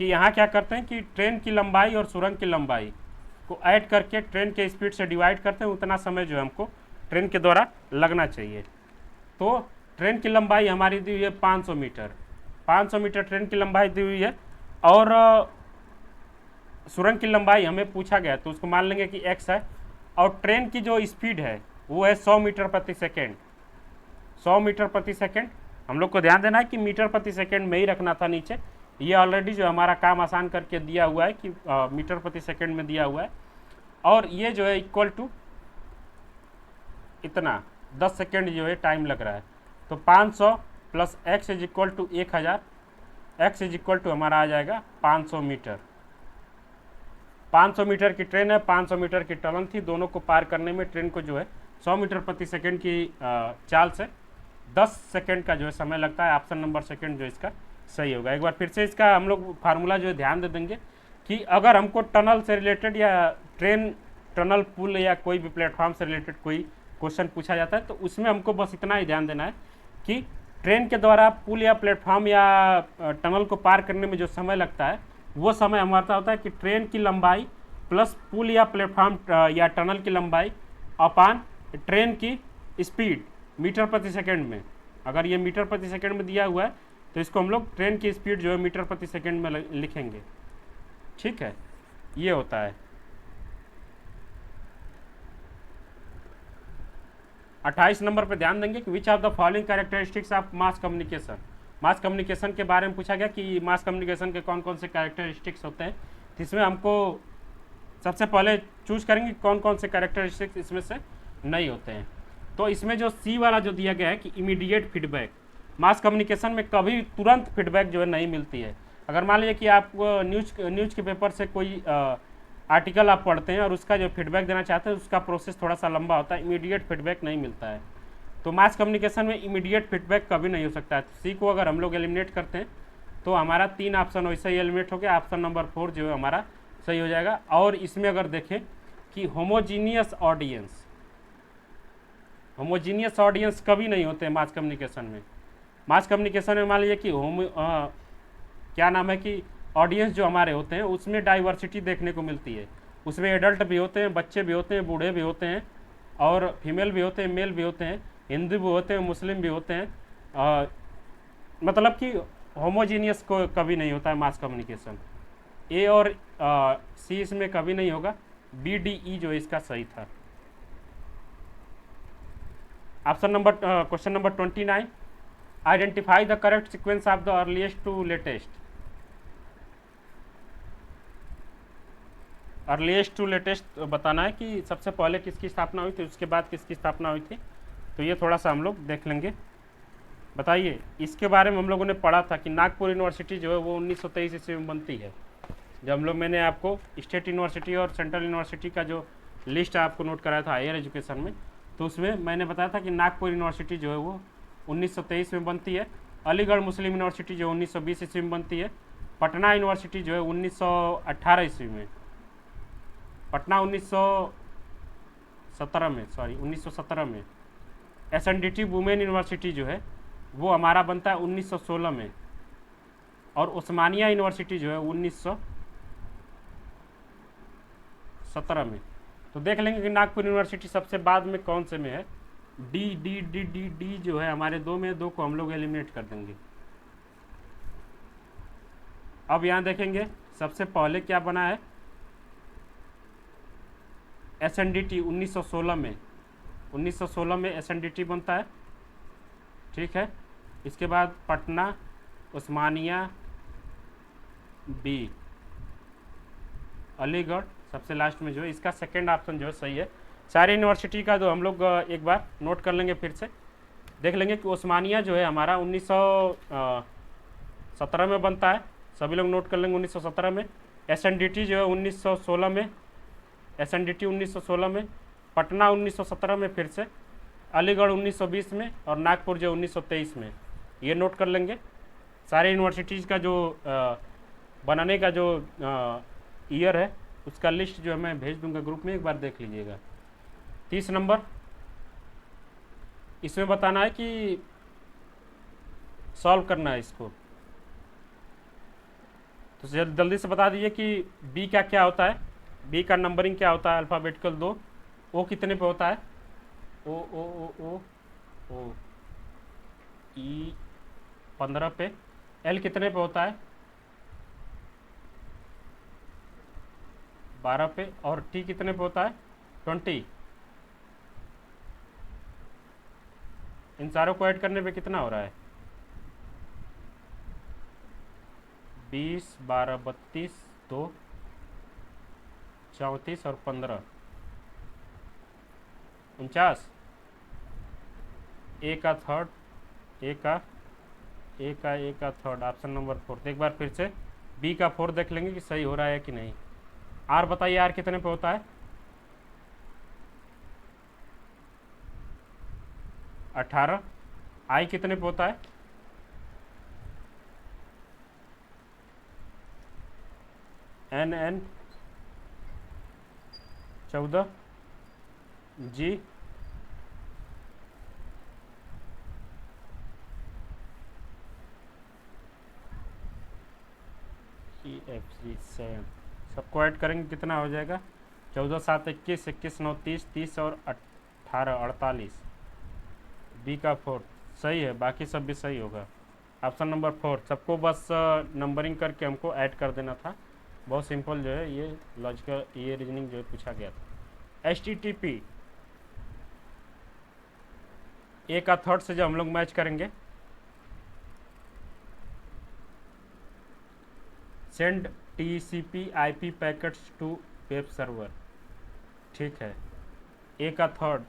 कि यहाँ क्या करते हैं कि ट्रेन की लंबाई और सुरंग की लंबाई को ऐड करके ट्रेन के स्पीड से डिवाइड करते हैं, उतना समय जो है हमको ट्रेन के द्वारा लगना चाहिए। तो ट्रेन की लंबाई हमारी दी हुई है 500 मीटर, 500 मीटर ट्रेन की लंबाई दी हुई है, और सुरंग की लंबाई हमें पूछा गया, तो उसको मान लेंगे कि x है, और ट्रेन की जो स्पीड है वो है 100 मीटर प्रति सेकेंड, 100 मीटर प्रति सेकेंड। हम लोग को ध्यान देना है कि मीटर प्रति सेकेंड में ही रखना था नीचे, ये ऑलरेडी जो हमारा काम आसान करके दिया हुआ है कि मीटर प्रति सेकेंड में दिया हुआ है, और ये जो है इक्वल टू इतना 10 सेकेंड जो है टाइम लग रहा है। तो 500 plus x is equal to 1000, x is equal to हमारा आ जाएगा 500 मीटर। 500 मीटर की ट्रेन है, 500 मीटर की टनल थी, दोनों को पार करने में ट्रेन को जो है 100 मीटर प्रति सेकेंड की चाल से 10 सेकेंड का जो है समय लगता है। ऑप्शन नंबर सेकेंड जो इसका सही होगा। एक बार फिर से इसका हम लोग फार्मूला जो है ध्यान दे देंगे कि अगर हमको टनल से रिलेटेड या ट्रेन टनल पुल या कोई भी प्लेटफॉर्म से रिलेटेड कोई क्वेश्चन पूछा जाता है, तो उसमें हमको बस इतना ही ध्यान देना है कि ट्रेन के द्वारा पुल या प्लेटफॉर्म या टनल को पार करने में जो समय लगता है, वो समय हमारा होता है कि ट्रेन की लंबाई प्लस पुल या प्लेटफॉर्म या टनल की लंबाई अपान ट्रेन की स्पीड मीटर प्रति सेकंड में। अगर ये मीटर प्रति सेकंड में दिया हुआ है तो इसको हम लोग ट्रेन की स्पीड जो है मीटर प्रति सेकंड में लिखेंगे। ठीक है, ये होता है। 28 नंबर पे ध्यान देंगे कि which of the following characteristics of mass communication. Mass communication के बारे में पूछा गया कि मास कम्युनिकेशन के कौन कौन से कैरेक्टरिस्टिक्स होते हैं। तो इसमें हमको सबसे पहले चूज करेंगे कौन कौन से कैरेक्टरिस्टिक्स इसमें से नहीं होते हैं। तो इसमें जो सी वाला जो दिया गया है कि इमीडिएट फीडबैक, मास कम्युनिकेशन में कभी तुरंत फीडबैक जो है नहीं मिलती है। अगर मान लीजिए कि आप न्यूज़ के पेपर से कोई आर्टिकल आप पढ़ते हैं और उसका जो फीडबैक देना चाहते हैं उसका प्रोसेस थोड़ा सा लंबा होता है, इमीडिएट फीडबैक नहीं मिलता है। तो मास कम्युनिकेशन में इमीडिएट फीडबैक कभी नहीं हो सकता है। सी को अगर हम लोग एलिमिनेट करते हैं तो हमारा 3 ऑप्शन वैसे ही एलिमिनेट हो गया, ऑप्शन नंबर 4 जो है हमारा सही हो जाएगा। और इसमें अगर देखें कि होमोजीनियस ऑडियंस कभी नहीं होते मास कम्युनिकेशन में। मास कम्युनिकेशन में मान लीजिए कि क्या नाम है कि ऑडियंस जो हमारे होते हैं उसमें डाइवर्सिटी देखने को मिलती है। उसमें एडल्ट भी होते हैं, बच्चे भी होते हैं, बूढ़े भी होते हैं, और फीमेल भी होते हैं, मेल भी होते हैं, हिंदू भी होते हैं, मुस्लिम भी होते हैं। मतलब कि होमोजीनियस को कभी नहीं होता है मास कम्युनिकेशन। ए और सी इसमें कभी नहीं होगा, बी डी ई जो इसका सही था। Option number question number 29, identify the correct sequence of the earliest to latest. Earliest to latest बताना है कि सबसे पहले किसकी स्थापना हुई थी, उसके बाद किसकी स्थापना हुई थी। तो ये थोड़ा सा हम लोग देख लेंगे। बताइए, इसके बारे में हम लोगों ने पढ़ा था कि नागपुर यूनिवर्सिटी जो है वो 1923 ईस्वी में बनती है। जब हम लोग मैंने आपको स्टेट यूनिवर्सिटी और सेंट्रल यूनिवर्सिटी का जो लिस्ट आपको नोट कराया था हायर एजुकेशन में, तो उसमें मैंने बताया था कि नागपुर यूनिवर्सिटी जो है वो 1923 में बनती है। अलीगढ़ मुस्लिम यूनिवर्सिटी जो 1920 ईस्वी में बनती है। पटना यूनिवर्सिटी जो है 1918 ईस्वी में, पटना 1917 में। SNDT वुमेन यूनिवर्सिटी जो है वो हमारा बनता है 1916 में। और उस्मानिया यूनिवर्सिटी जो है 1917 में। तो देख लेंगे कि नागपुर यूनिवर्सिटी सबसे बाद में कौन से में है। D D D D D जो है हमारे 2 में, 2 को हम लोग एलिमिनेट कर देंगे। अब यहाँ देखेंगे सबसे पहले क्या बना है, SNDT 1916 में। 1916 में SNDT बनता है। ठीक है, इसके बाद पटना, उस्मानिया, बी, अलीगढ़ सबसे लास्ट में जो है इसका सेकेंड ऑप्शन जो है सही है। सारी यूनिवर्सिटी का जो हम लोग एक बार नोट कर लेंगे, फिर से देख लेंगे कि उस्मानिया जो है हमारा 1917 में बनता है। सभी लोग नोट कर लेंगे 1917 में। SNDT जो है 1916 में, SNDT 1916 में, पटना 1917 में, फिर से अलीगढ़ 1920 में, और नागपुर जो 1923 में। ये नोट कर लेंगे। सारे यूनिवर्सिटीज़ का जो बनाने का जो ईयर है उसका लिस्ट जो है मैं भेज दूंगा ग्रुप में, एक बार देख लीजिएगा। 30 नंबर, इसमें बताना है कि सॉल्व करना है इसको। तो जल्दी से बता दीजिए कि बी का क्या होता है। बी का नंबरिंग क्या होता है, अल्फ़ाबेटिकल 2। ओ कितने पे होता है, ओ ओ ओ ओ ओ ई 15 पे। एल कितने पे होता है, 12 पे। और टी कितने पे होता है, 20। इन सारों को ऐड करने पे कितना हो रहा है, 20, 12, 32, 2, 34 और 15, 49। ए का थर्ड, ए का थर्ड, ऑप्शन नंबर 4। एक बार फिर से बी का 4 देख लेंगे कि सही हो रहा है कि नहीं। आर बताइए, आर कितने पे होता है, 18। आई कितने पे होता है, एन 14। जी F7 सबको ऐड करेंगे कितना हो जाएगा? 14 7 21, 21 9 30, 30 और 18 48। बी का 4 सही है, बाकी सब भी सही होगा। ऑप्शन नंबर 4 सबको बस नंबरिंग करके हमको ऐड कर देना था। बहुत सिंपल जो है ये लॉजिकल ये रीजनिंग जो है पूछा गया था। HTTP ए का थर्ड से जब हम लोग मैच करेंगे, send TCP IP packets to web server, ठीक है। ए का थर्ड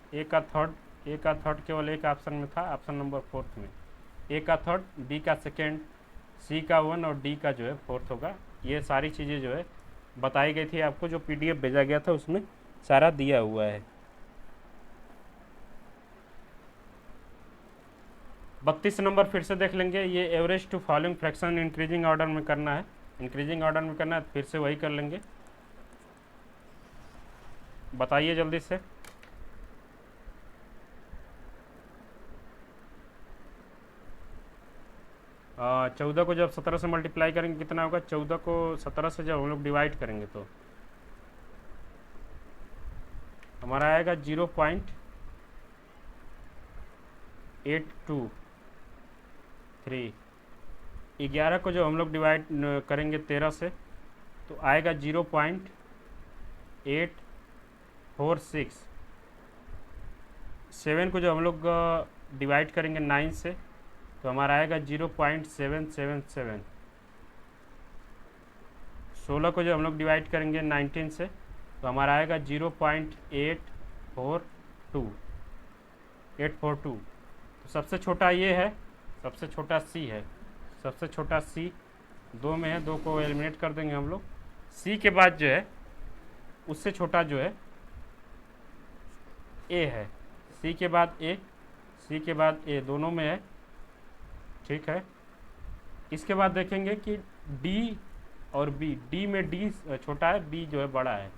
केवल एक ऑप्शन में था, ऑप्शन नंबर 4 में। ए का थर्ड, बी का सेकेंड, सी का 1 और डी का जो है 4 होगा। ये सारी चीज़ें जो है बताई गई थी आपको, जो PDF भेजा गया था उसमें सारा दिया हुआ है। 32 नंबर फिर से देख लेंगे। ये average to following fraction increasing order में करना है, इंक्रीजिंग ऑर्डर में करना है, फिर से वही कर लेंगे। बताइए जल्दी से। चौदह को जब 17 से मल्टीप्लाई करेंगे कितना होगा? 14 को 17 से जब हम लोग डिवाइड करेंगे तो हमारा आएगा 0.823। 11 को जब हम लोग डिवाइड करेंगे 13 से तो आएगा 0.846। 7 को जब हम लोग डिवाइड करेंगे 9 से तो हमारा आएगा 0.777। 16 को जब हम लोग डिवाइड करेंगे 19 से तो हमारा आएगा 0.842। तो सबसे छोटा ये है, सबसे छोटा सी है, सबसे छोटा सी 2 में है, 2 को एलिमिनेट कर देंगे हम लोग। सी के बाद जो है उससे छोटा जो है ए है, सी के बाद ए, सी के बाद ए, दोनों में है, ठीक है। इसके बाद देखेंगे कि डी और बी, डी में डी छोटा है, बी जो है बड़ा है,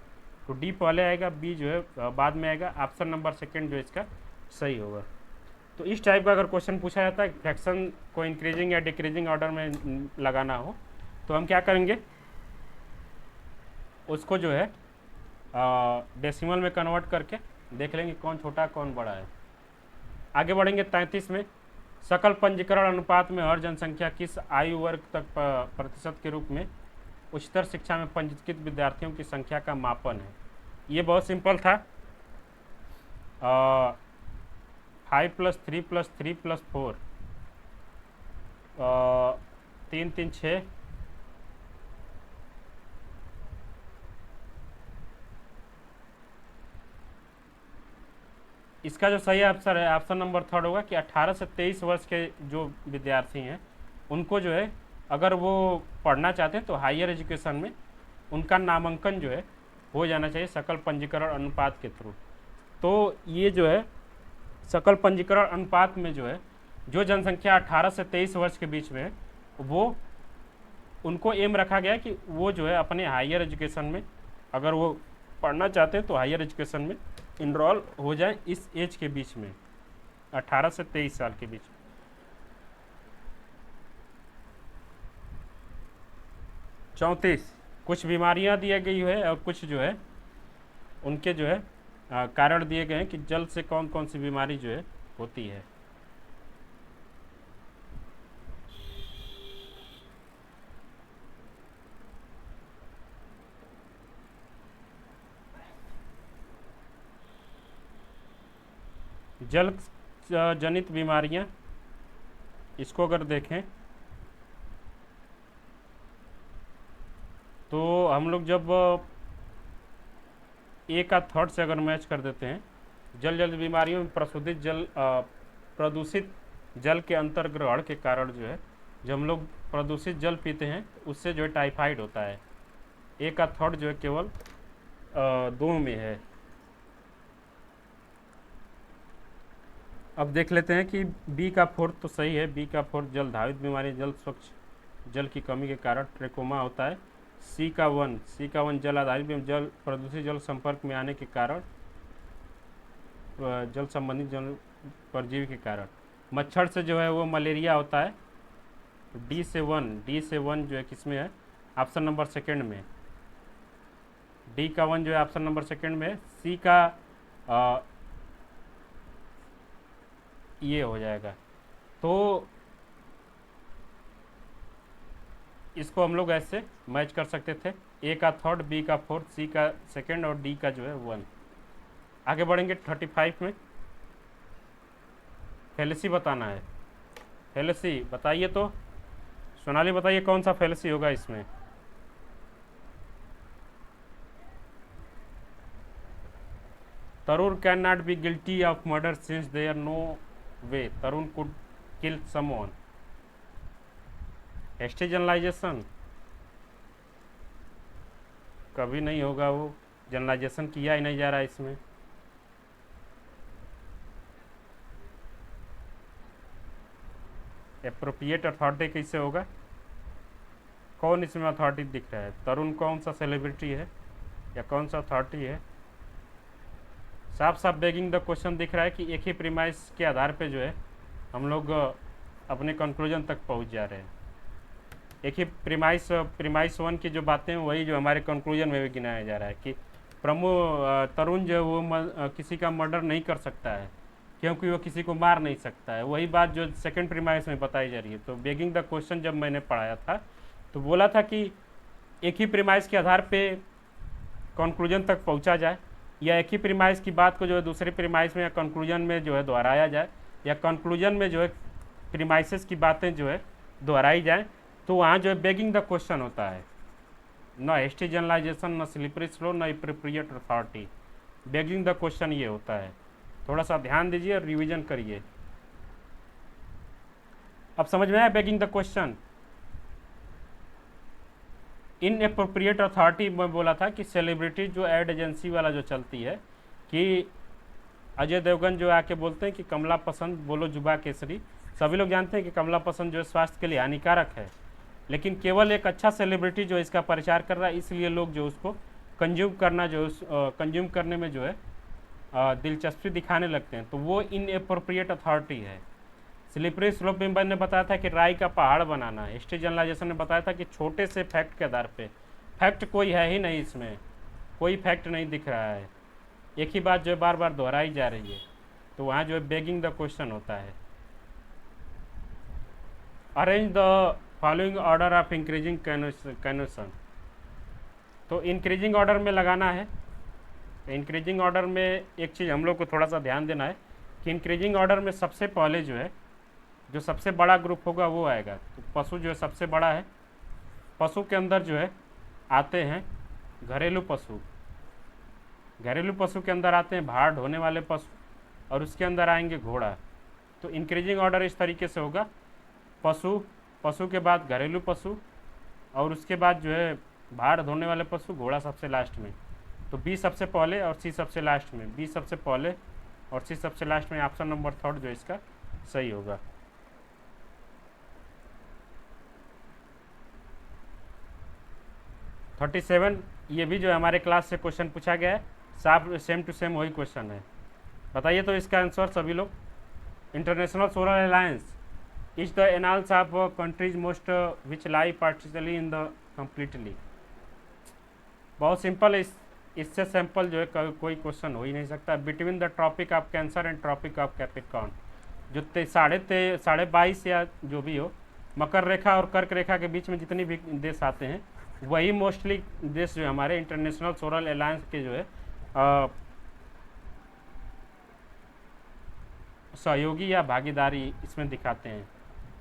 तो डी पहले आएगा, बी जो है बाद में आएगा। ऑप्शन नंबर सेकंड जो इसका सही होगा। तो इस टाइप का अगर क्वेश्चन पूछा जाता है फ्रैक्शन को इंक्रीजिंग या डिक्रीजिंग ऑर्डर में लगाना हो तो हम क्या करेंगे, उसको जो है डेसिमल में कन्वर्ट करके देख लेंगे कौन छोटा कौन बड़ा है। आगे बढ़ेंगे 33 में। सकल पंजीकरण अनुपात में हर जनसंख्या किस आयु वर्ग तक प्रतिशत के रूप में उच्चतर शिक्षा में पंजीकृत विद्यार्थियों की संख्या का मापन है? ये बहुत सिंपल था। 5 + 3 + 3 + 4 3 3 6 इसका जो सही आंसर है ऑप्शन नंबर 3 होगा कि 18 से 23 वर्ष के जो विद्यार्थी हैं उनको जो है अगर वो पढ़ना चाहते हैं तो हायर एजुकेशन में उनका नामांकन जो है हो जाना चाहिए सकल पंजीकरण अनुपात के थ्रू। तो ये जो है सकल पंजीकरण अनुपात में जो है जो जनसंख्या 18 से 23 वर्ष के बीच में है वो उनको एम रखा गया है कि वो जो है अपने हायर एजुकेशन में अगर वो पढ़ना चाहते हैं तो हायर एजुकेशन में इनरोल हो जाए इस एज के बीच में, 18 से 23 साल के बीच। 34 कुछ बीमारियां दी गई है और कुछ जो है उनके जो है कारण दिए गए हैं कि जल से कौन कौन सी बीमारी जो है होती है। जल जनित बीमारियां, इसको अगर देखें तो हम लोग जब ए का थर्ड से अगर मैच कर देते हैं, जल जनित बीमारियों में प्रदूषित जल के अंतर्ग्रहण के कारण जो है जब हम लोग प्रदूषित जल पीते हैं उससे जो है टाइफाइड होता है। ए का थर्ड जो है केवल 2 में है। अब देख लेते हैं कि बी का 4 तो सही है, बी का 4 जल धावित बीमारी, जल स्वच्छ जल की कमी के कारण ट्रेकोमा होता है। सी का 1 जल आधारित जल प्रदूषित जल संपर्क में आने के कारण जल संबंधित जल परजीवी के कारण मच्छर से जो है वो मलेरिया होता है। डी से 1 जो है किसमें है? ऑप्शन नंबर सेकंड में, डी का 1 जो है ऑप्शन नंबर सेकंड में, सी का ये हो जाएगा। तो इसको हम लोग ऐसे मैच कर सकते थे, ए का थर्ड, बी का फोर्थ, सी का सेकंड और डी का जो है 1। आगे बढ़ेंगे 35 में, फेलिसी बताना है। फेलिसी बताइए तो, सोनाली बताइए कौन सा फेलिसी होगा इसमें। Tarun can not be guilty of murder since there no way Tarun could kill someone. Hasty generalization कभी नहीं होगा, वो जनरलाइजेशन किया ही नहीं जा रहा है इसमें। एप्रोप्रिएट अथॉरिटी कैसे होगा, कौन इसमें अथॉरिटी दिख रहा है, तरुण कौन सा सेलिब्रिटी है या कौन सा अथॉरिटी है। साफ साफ बेगिंग द क्वेश्चन दिख रहा है कि एक ही प्रीमाइस के आधार पे जो है हम लोग अपने कंक्लूजन तक पहुंच जा रहे हैं। एक ही प्रीमाइस 1 की जो बातें हैं वही जो हमारे कंक्लूजन में भी गिनाया जा रहा है कि तरुण जो है वो किसी का मर्डर नहीं कर सकता है क्योंकि वो किसी को मार नहीं सकता है। वही बात जो सेकंड प्रीमाइस में बताई जा रही है। तो बेगिंग द क्वेश्चन जब मैंने पढ़ाया था तो बोला था कि एक ही प्रीमाइस के आधार पे कंक्लूजन तक पहुंचा जाए, या एक ही प्रीमाइस की बात को जो है दूसरे प्रीमाइस में या कंक्लूजन में जो है दोहराया जाए, या कंक्लूजन में जो है प्रीमाइसेस की बातें जो है दोहराई जाए, तो वहाँ जो है बेगिंग द क्वेश्चन होता है। न हेस्टी जनरलाइजेशन, न स्लिपरी स्लो, न appropriate authority. Begging the question ये होता है। थोड़ा सा ध्यान दीजिए और रिवीजन करिए। अब समझ में आया begging the question. In appropriate authority में बोला था कि सेलिब्रिटी जो एड एजेंसी वाला जो चलती है कि अजय देवगन जो आके बोलते हैं कि कमला पसंद बोलो जुबा केसरी। सभी लोग जानते हैं कि कमला पसंद जो है स्वास्थ्य के लिए हानिकारक है, लेकिन केवल एक अच्छा सेलिब्रिटी जो इसका प्रचार कर रहा है, इसलिए लोग जो उसको कंज्यूम करना जो कंज्यूम करने में जो है दिलचस्पी दिखाने लगते हैं। तो वो इन एप्रोप्रिएट अथॉरिटी है। स्लिपरी स्लोप मेंबर ने बताया था कि राई का पहाड़ बनाना है। हिस्ट्री जनरलाइजेशन ने बताया था कि छोटे से फैक्ट के आधार पे, फैक्ट कोई है ही नहीं, इसमें कोई फैक्ट नहीं दिख रहा है, एक ही बात जो है बार बार दोहराई जा रही है। तो वहाँ जो है बेगिंग द क्वेश्चन होता है। Arrange the following order of increasing कैनोसन। तो इंक्रीजिंग ऑर्डर में लगाना है। इंक्रीजिंग ऑर्डर में एक चीज़ हम लोग को थोड़ा सा ध्यान देना है कि इंक्रीजिंग ऑर्डर में सबसे पहले जो है जो सबसे बड़ा ग्रुप होगा वो आएगा। तो पशु जो है सबसे बड़ा है। पशु के अंदर जो है आते हैं घरेलू पशु, घरेलू पशु के अंदर आते हैं भार ढोने वाले पशु, और उसके अंदर आएंगे घोड़ा। तो इंक्रीजिंग ऑर्डर इस तरीके से होगा, पशु, पशु के बाद घरेलू पशु, और उसके बाद जो है भार ढोने वाले पशु, घोड़ा सबसे लास्ट में। तो बी सबसे पहले और सी सबसे लास्ट में, बी सबसे पहले और सी सबसे लास्ट में। ऑप्शन नंबर थर्ड जो इसका सही होगा। तो 37 ये भी जो है हमारे क्लास से क्वेश्चन पूछा गया है, साफ सेम टू सेम वही क्वेश्चन है। बताइए तो इसका आंसर सभी लोग। International Solar Alliance is the एनाल्स of countries most which lie partially in the completely. बहुत सिंपल है, इससे सैंपल जो है कोई क्वेश्चन हो ही नहीं सकता। Between the Tropic of Cancer and Tropic of Capricorn, जो 22.5 या जो भी हो, मकर रेखा और कर्क रेखा के बीच में जितने भी देश आते हैं वही मोस्टली देश जो है हमारे इंटरनेशनल सोलर अलायंस के जो है सहयोगी या भागीदारी इसमें दिखाते हैं।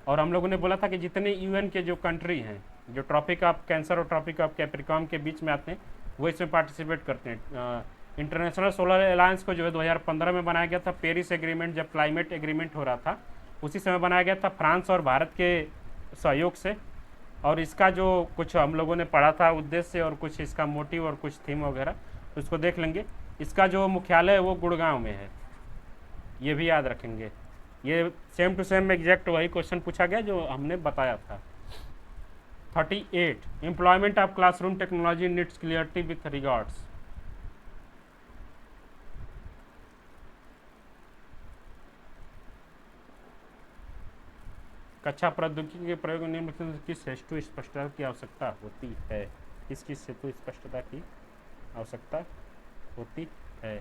और हम लोगों ने बोला था कि जितने यूएन के जो कंट्री हैं जो ट्रॉपिक ऑफ कैंसर और ट्रॉपिक ऑफ कैप्रिकॉर्न के बीच में आते हैं वो इसमें पार्टिसिपेट करते हैं। इंटरनेशनल सोलर अलायंस को जो है 2015 में बनाया गया था। पेरिस एग्रीमेंट जब क्लाइमेट एग्रीमेंट हो रहा था उसी समय बनाया गया था फ्रांस और भारत के सहयोग से। और इसका जो कुछ हम लोगों ने पढ़ा था उद्देश्य और कुछ इसका मोटिव और कुछ थीम वगैरह उसको देख लेंगे। इसका जो मुख्यालय है वो गुड़गांव में है, ये भी याद रखेंगे। ये सेम टू सेम एग्जैक्ट वही क्वेश्चन पूछा गया जो हमने बताया था। 38 employment of classroom technology needs clarity with regards. कक्षा प्रौद्योगिकी के प्रयोग में निम्नलिखित में किस हेतु स्पष्टता की आवश्यकता होती है? किस किस हेतु स्पष्टता की आवश्यकता होती है?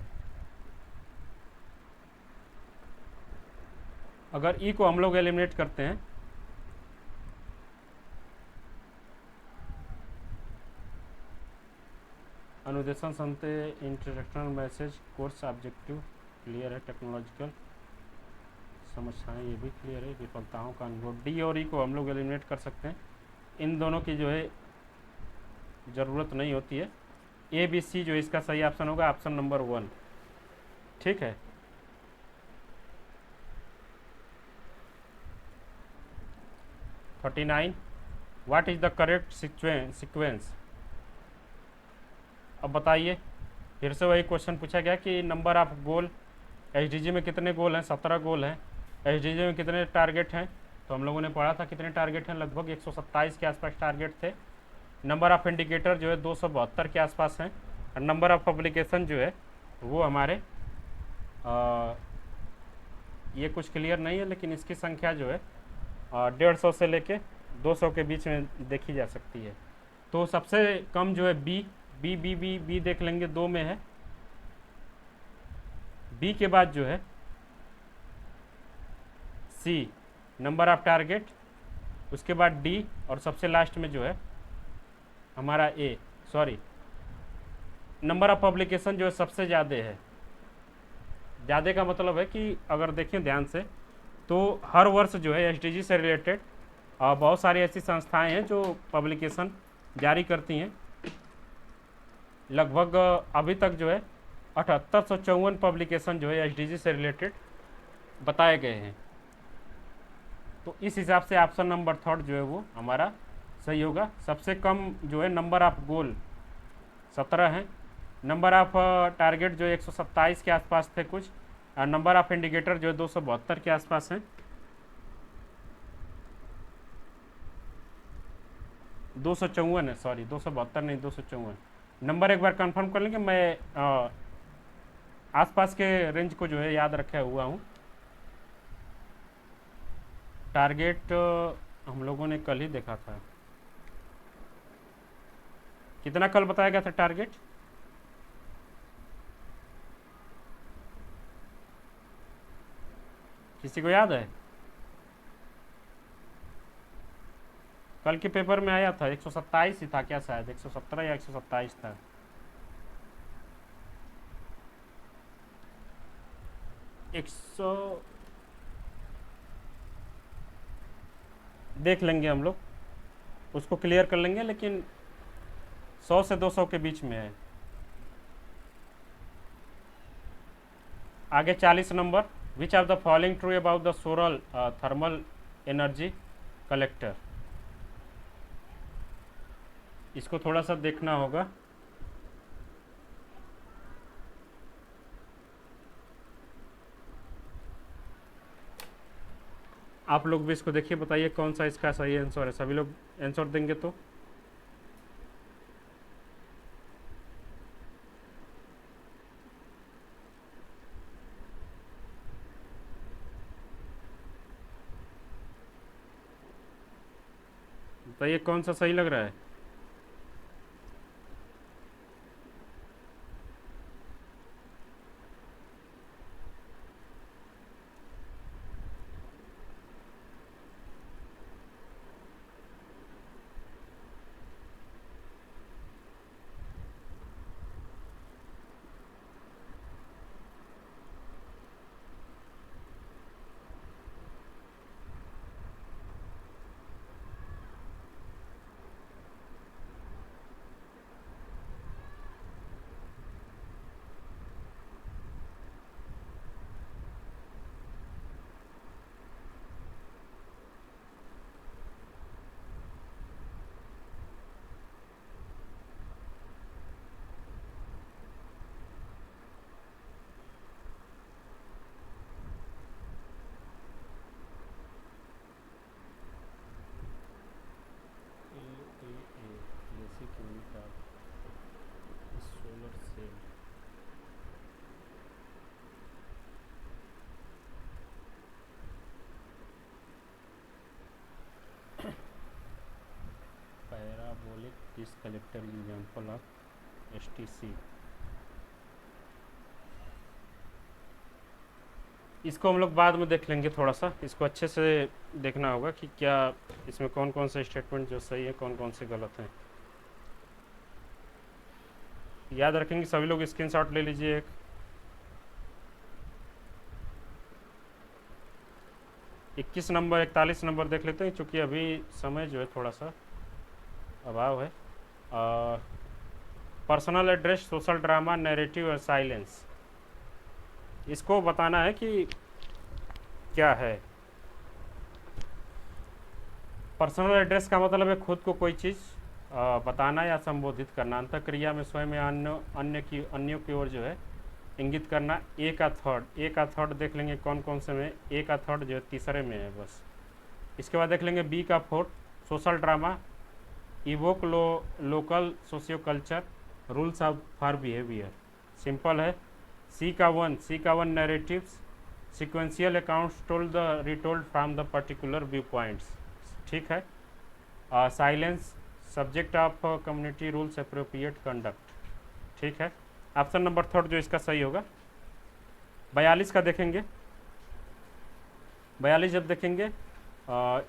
अगर ई को हम लोग एलिमिनेट करते हैं, अनुदेशन संते introduction message course objective clear है, टेक्नोलॉजिकल समस्याएं ये भी क्लियर है, विफलताओं का अनुभव। डी और ई को हम लोग एलिमिनेट कर सकते हैं, इन दोनों की जो है ज़रूरत नहीं होती है। ए बी सी जो इसका सही ऑप्शन होगा ऑप्शन नंबर 1, ठीक है। (39) what is the correct sequence? अब बताइए, फिर से वही क्वेश्चन पूछा गया कि नंबर ऑफ गोल, एसडीजी में कितने गोल हैं? 17 गोल हैं। एसडीजी में कितने टारगेट हैं? तो हम लोगों ने पढ़ा था कितने टारगेट हैं, लगभग 127 के आसपास टारगेट थे। नंबर ऑफ इंडिकेटर जो है 272 के आसपास हैं। और नंबर ऑफ पब्लिकेशन जो है वो हमारे ये कुछ क्लियर नहीं है, लेकिन इसकी संख्या जो है 150 से लेके 200 के बीच में देखी जा सकती है। तो सबसे कम जो है B B B B B देख लेंगे, 2 में है। बी के बाद जो है सी नंबर ऑफ टारगेट, उसके बाद डी, और सबसे लास्ट में जो है हमारा ए, सॉरी, नंबर ऑफ पब्लिकेशन जो है सबसे ज़्यादा है। ज़्यादा का मतलब है कि अगर देखें ध्यान से तो हर वर्ष जो है एसडीजी से रिलेटेड बहुत सारी ऐसी संस्थाएं हैं जो पब्लिकेशन जारी करती हैं। लगभग अभी तक जो है 7854 पब्लिकेशन जो है एसडीजी से रिलेटेड बताए गए हैं। तो इस हिसाब से ऑप्शन नंबर 3 जो है वो हमारा सही होगा। सबसे कम जो है नंबर ऑफ गोल 17 हैं, नंबर ऑफ टारगेट जो 127 के आसपास थे कुछ, और नंबर ऑफ इंडिकेटर जो है 272 के आसपास हैं। 254 है, सॉरी 272 नहीं, 254 नंबर। एक बार कंफर्म कर लेंगे, मैं आसपास के रेंज को जो है याद रखे हुआ हूँ। टारगेट हम लोगों ने कल ही देखा था, कितना कल बताया गया था टारगेट? किसी को याद है? कल के पेपर में आया था 127 ही था क्या, शायद 117 या 127 था। एक सौ देख लेंगे हम लोग, उसको क्लियर कर लेंगे, लेकिन 100 से 200 के बीच में है। आगे 40 number, which of the following true about the solar thermal energy collector? इसको थोड़ा सा देखना होगा। आप लोग भी इसको देखिए, बताइए कौन सा इसका सही आंसर है। सभी लोग आंसर देंगे तो बताइए कौन सा सही लग रहा है। Is collector example of STC। इसको हम लोग बाद में देख लेंगे, थोड़ा सा इसको अच्छे से देखना होगा कि क्या इसमें कौन कौन से स्टेटमेंट जो सही है, कौन कौन से गलत हैं। याद रखेंगे सभी लोग, स्क्रीनशॉट ले लीजिए एक। 21 नंबर 41 नंबर देख लेते हैं, क्योंकि अभी समय जो है थोड़ा सा अभाव है। Personal address, social drama, narrative और साइलेंस, इसको बताना है कि क्या है। पर्सनल एड्रेस का मतलब है खुद को कोई चीज़ बताना या संबोधित करना, अंतःक्रिया में स्वयं या अन्यों की ओर जो है इंगित करना। ए का थर्ड देख लेंगे कौन कौन से में, ए का थर्ड जो है तीसरे में है बस। इसके बाद देख लेंगे बी का fourth, social drama, evoke local socio culture, rules of for behaviour, simple है। सी का one narratives, sequential accounts told the retold from the particular view points, ठीक है। Silence, subject of community rules appropriate conduct, ठीक है। Option number third जो इसका सही होगा। 42 का देखेंगे, 42 जब देखेंगे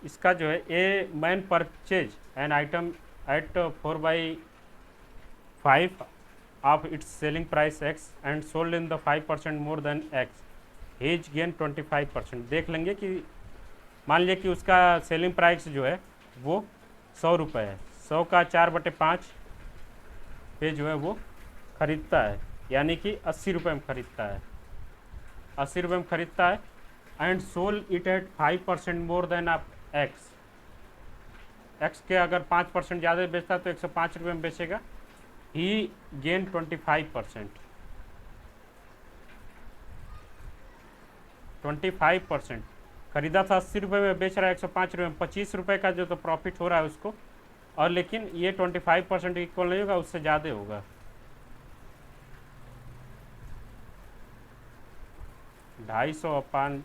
इसका जो है a man purchase an item at 4/5 of its selling price x and sold in the 5% more than x, he's gain 25%। देख लेंगे कि मान लीजिए कि उसका सेलिंग प्राइस जो है वो 100 रुपये है, 100 का 4/5 पे जो है वो ख़रीदता है, यानी कि 80 रुपये में ख़रीदता है, 80 रुपये में ख़रीदता है। And sold it at 5% more than आप एक्स के अगर 5% ज़्यादा बेचता है तो 105 रुपये में बेचेगा, ही गेन 25%। 25% खरीदा था 80 रुपये में, बेच रहा है 105 रुपये में, 25 रुपये का जो तो प्रॉफिट हो रहा है उसको, और लेकिन ये 25% इक्वल नहीं होगा, उससे ज़्यादा होगा। 250/24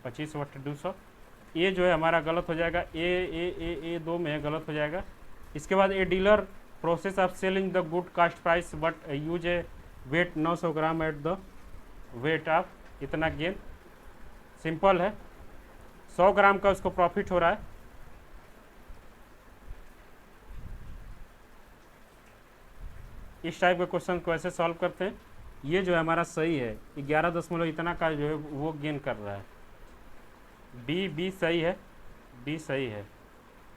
25/200, ये जो है हमारा गलत हो जाएगा, ए 2 में गलत हो जाएगा। इसके बाद a dealer process of selling the good cost price but use a weight 900 gram at the weight of इतना गेन, सिंपल है। 100 ग्राम का उसको प्रॉफिट हो रहा है। इस टाइप के क्वेश्चन को ऐसे सॉल्व करते हैं। ये जो है हमारा सही है, 11 इतना का जो है वो गेन कर रहा है। बी सही है, बी सही है,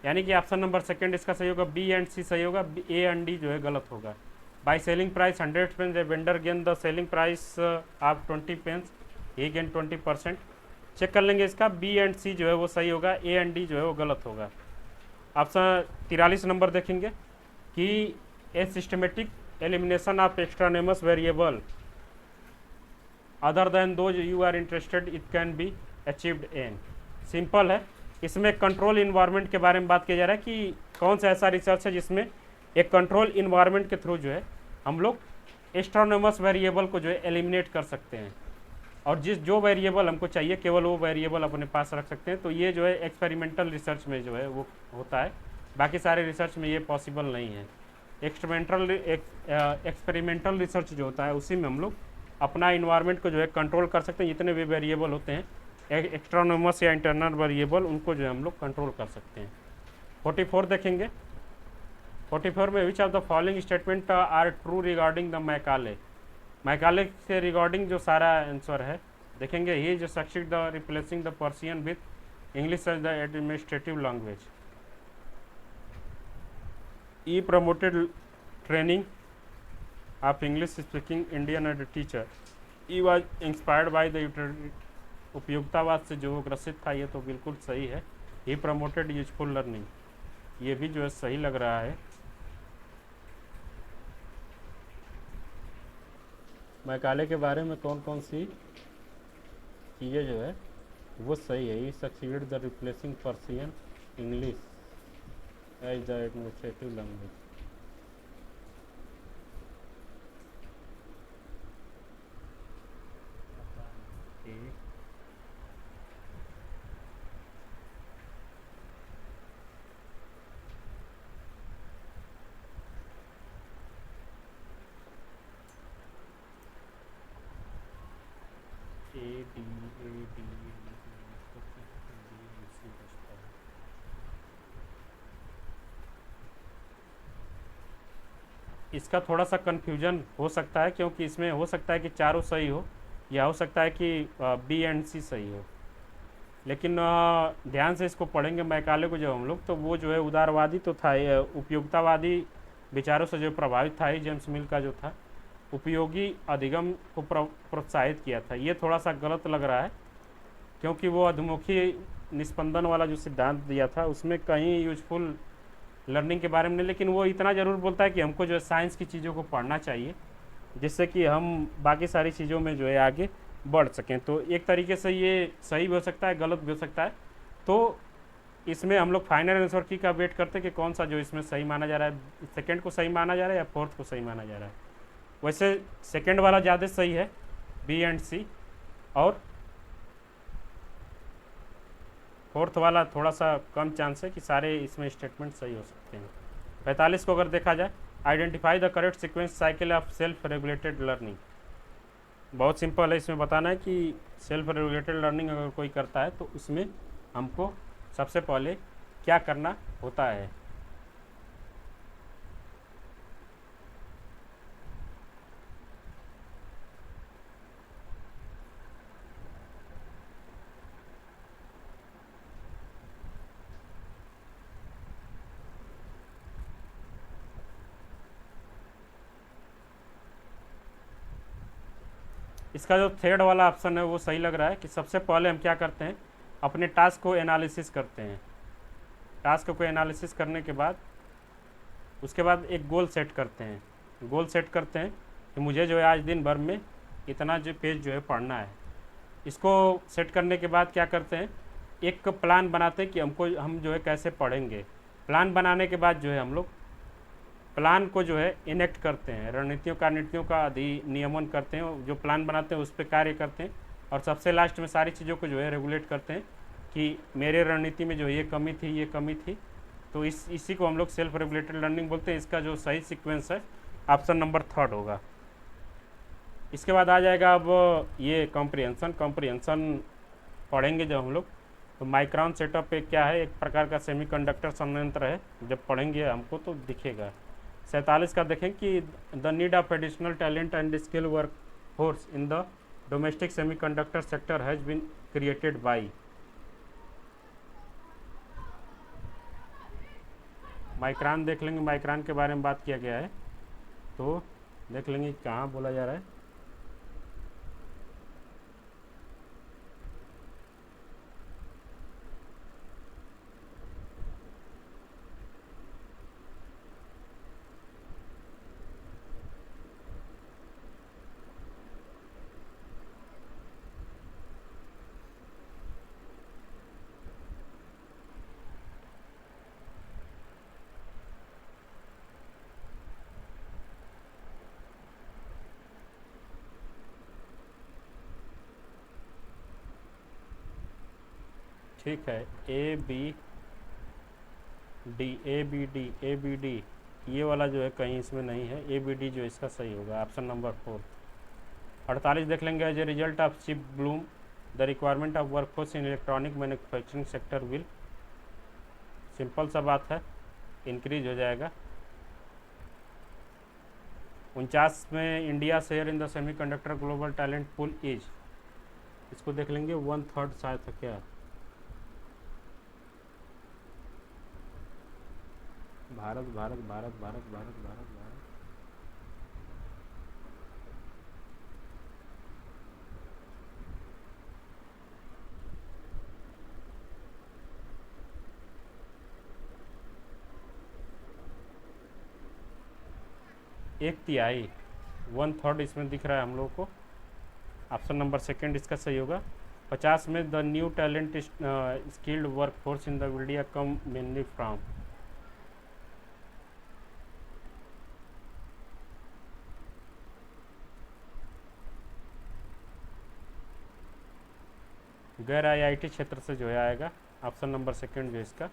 यानी कि ऑप्शन नंबर सेकंड इसका सही होगा, बी एंड सी सही होगा, ए एंड डी जो है गलत होगा। By selling price 100 pence, a vendor gain the selling price of 20 pence, he gain 20%। Check कर लेंगे इसका, बी एंड सी जो है वो सही होगा, ए एंड डी जो है वो गलत होगा। ऑप्शन 43 नंबर देखेंगे कि a systematic elimination of extraneous variable other than those you are interested it can be achieved in, simple है। इसमें कंट्रोल इन्वायरमेंट के बारे में बात किया जा रहा है कि कौन सा ऐसा रिसर्च है जिसमें एक कंट्रोल इन्वायरमेंट के थ्रू जो है हम लोग एस्ट्रोनोमस वेरिएबल को जो है एलिमिनेट कर सकते हैं, और जो वेरिएबल हमको चाहिए केवल वो वेरिएबल अपने पास रख सकते हैं। तो ये जो है एक्सपेरिमेंटल रिसर्च में जो है वो होता है, बाकी सारे रिसर्च में ये पॉसिबल नहीं है। एक्सपेरिमेंटल रिसर्च जो होता है उसी में हम लोग अपना इन्वायरमेंट को जो है कंट्रोल कर सकते हैं, जितने भी वेरिएबल होते हैं एक्स्ट्रोनोमस या इंटरनल वेरिएबल, उनको जो है हम लोग कंट्रोल कर सकते हैं। 44 देखेंगे, 44 में which of the following statement are true regarding the Macaulay से रिगार्डिंग जो सारा आंसर है देखेंगे। ही जो succeed the replacing the Persian with English as the administrative language, he promoted training of English speaking Indian as teacher, he was inspired by the उपयोगितावाद से जो ग्रसित था, ये तो बिल्कुल सही है। ही प्रमोटेड यूजफुल लर्निंग, ये भी जो है सही लग रहा है। मैकाले के बारे में कौन कौन सी चीज़ें जो है वो सही है। He succeeded the replacing Persian English as the administrative language, D A D C बचता है। इसका थोड़ा सा कन्फ्यूजन हो सकता है, क्योंकि इसमें हो सकता है कि चारों सही हो, या हो सकता है कि बी एंड सी सही हो। लेकिन ध्यान से इसको पढ़ेंगे मैकाले को जब हम लोग, तो वो जो है उदारवादी तो था, उपयोगितावादी विचारों से जो प्रभावित था ही, जेम्स मिल का जो था उपयोगी अधिगम को प्रोत्साहित किया था। ये थोड़ा सा गलत लग रहा है, क्योंकि वो अधोमुखी निस्पंदन वाला जो सिद्धांत दिया था उसमें कहीं यूजफुल लर्निंग के बारे में नहीं, लेकिन वो इतना ज़रूर बोलता है कि हमको जो है साइंस की चीज़ों को पढ़ना चाहिए, जिससे कि हम बाकी सारी चीज़ों में जो है आगे बढ़ सकें। तो एक तरीके से ये सही भी हो सकता है, गलत भी हो सकता है। तो इसमें हम लोग फाइनल आंसर की का वेट करते हैं कि कौन सा जो इसमें सही माना जा रहा है, सेकंड को सही माना जा रहा है या फोर्थ को सही माना जा रहा है। वैसे सेकंड वाला ज़्यादा सही है, बी एंड सी, और फोर्थ वाला थोड़ा सा कम चांस है कि सारे इसमें स्टेटमेंट सही हो सकते हैं। 45 को अगर देखा जाए, identify the correct sequence cycle of self regulated learning. बहुत सिंपल है, इसमें बताना है कि सेल्फ रेगुलेटेड लर्निंग अगर कोई करता है तो उसमें हमको सबसे पहले क्या करना होता है। इसका जो थर्ड वाला ऑप्शन है वो सही लग रहा है कि सबसे पहले हम क्या करते हैं, अपने टास्क को एनालिसिस करते हैं। टास्क को एनालिसिस करने के बाद उसके बाद एक गोल सेट करते हैं। गोल सेट करते हैं कि मुझे जो है आज दिन भर में इतना जो पेज जो है पढ़ना है। इसको सेट करने के बाद क्या करते हैं, एक प्लान बनाते हैं कि हम जो है कैसे पढ़ेंगे। प्लान बनाने के बाद जो है हम लोग प्लान को जो है इनेक्ट करते हैं, रणनीतियों का अधिनियमन करते हैं, जो प्लान बनाते हैं उस पर कार्य करते हैं, और सबसे लास्ट में सारी चीज़ों को जो है रेगुलेट करते हैं कि मेरे रणनीति में जो ये कमी थी, ये कमी थी। तो इसी को हम लोग सेल्फ रेगुलेटेड लर्निंग बोलते हैं। इसका जो सही सीक्वेंस है ऑप्शन नंबर थर्ड होगा। इसके बाद आ जाएगा अब ये कॉम्प्रिहेंसन पढ़ेंगे जब हम लोग, तो माइक्रोन सेटअप पे क्या है, एक प्रकार का सेमीकंडक्टर संयंत्र है। जब पढ़ेंगे हमको तो दिखेगा। 47 का देखें कि the need of additional talent and skill work force in the domestic semiconductor sector has been created by. Micron देख लेंगे, माइक्रोन के बारे में बात किया गया है, तो देख लेंगे कहाँ बोला जा रहा है। ठीक है, ए बी डी ये वाला जो है कहीं इसमें नहीं है। ए बी डी जो इसका सही होगा, ऑप्शन नंबर 4। 48 देख लेंगे, as a result of chip bloom the requirement of workforce in electronic manufacturing sector will. Simple सा बात है, इंक्रीज हो जाएगा। 49 में India share in the semiconductor global talent pool is, इसको देख लेंगे 1/3 शायद था क्या। भारत भारत भारत भारत भारत भारत भारत एक तिहाई, 1/3 इसमें दिख रहा है हम लोग को। ऑप्शन नंबर सेकंड इसका सही होगा। 50 में the new talent skilled work force in the India come mainly from. गैर आईआईटी क्षेत्र से जो है आएगा। ऑप्शन नंबर सेकंड जो इसका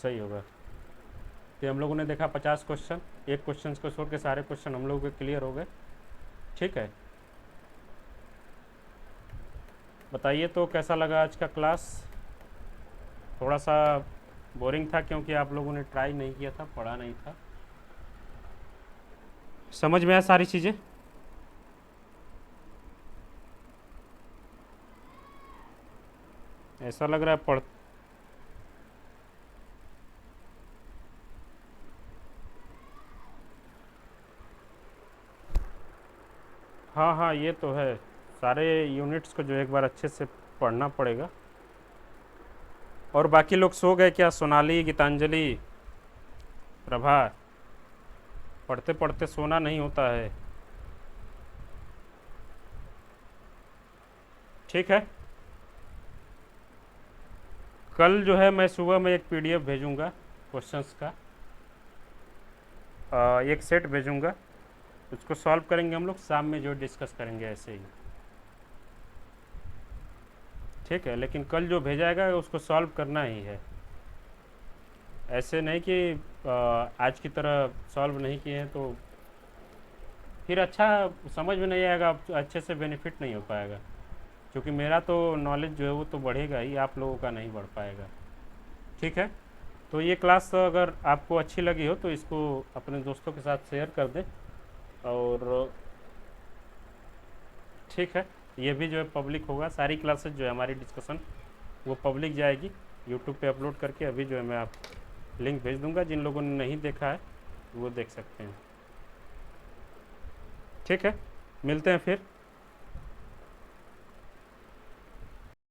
सही होगा। तो हम लोगों ने देखा 50 क्वेश्चन, एक क्वेश्चन को छोड़ के सारे क्वेश्चन हम लोगों के क्लियर हो गए। ठीक है, बताइए तो कैसा लगा आज का क्लास। थोड़ा सा बोरिंग था क्योंकि आप लोगों ने ट्राई नहीं किया था, पढ़ा नहीं था। समझ में आया सारी चीज़ें। ऐसा लग रहा है पढ़ हाँ हाँ, ये तो है। सारे यूनिट्स को जो एक बार अच्छे से पढ़ना पड़ेगा। और बाकी लोग सो गए क्या? सोनाली, गीतांजलि, प्रभा? पढ़ते पढ़ते सोना नहीं होता है। ठीक है, कल जो है मैं सुबह में एक पीडीएफ भेजूंगा क्वेश्चंस का, एक सेट भेजूंगा। उसको सॉल्व करेंगे हम लोग, शाम में जो डिस्कस करेंगे ऐसे ही। ठीक है, लेकिन कल जो भेजाएगा उसको सॉल्व करना ही है। ऐसे नहीं कि आज की तरह सॉल्व नहीं किए हैं तो फिर अच्छा समझ में नहीं आएगा, अच्छे से बेनिफिट नहीं हो पाएगा। क्योंकि मेरा तो नॉलेज जो है वो तो बढ़ेगा ही, आप लोगों का नहीं बढ़ पाएगा। ठीक है, तो ये क्लास अगर आपको अच्छी लगी हो तो इसको अपने दोस्तों के साथ शेयर कर दें। और ठीक है, ये भी जो है पब्लिक होगा, सारी क्लासेज जो है हमारी डिस्कशन वो पब्लिक जाएगी यूट्यूब पे अपलोड करके। अभी जो है मैं आप लिंक भेज दूंगा, जिन लोगों ने नहीं देखा है वो देख सकते हैं। ठीक है, मिलते हैं फिर।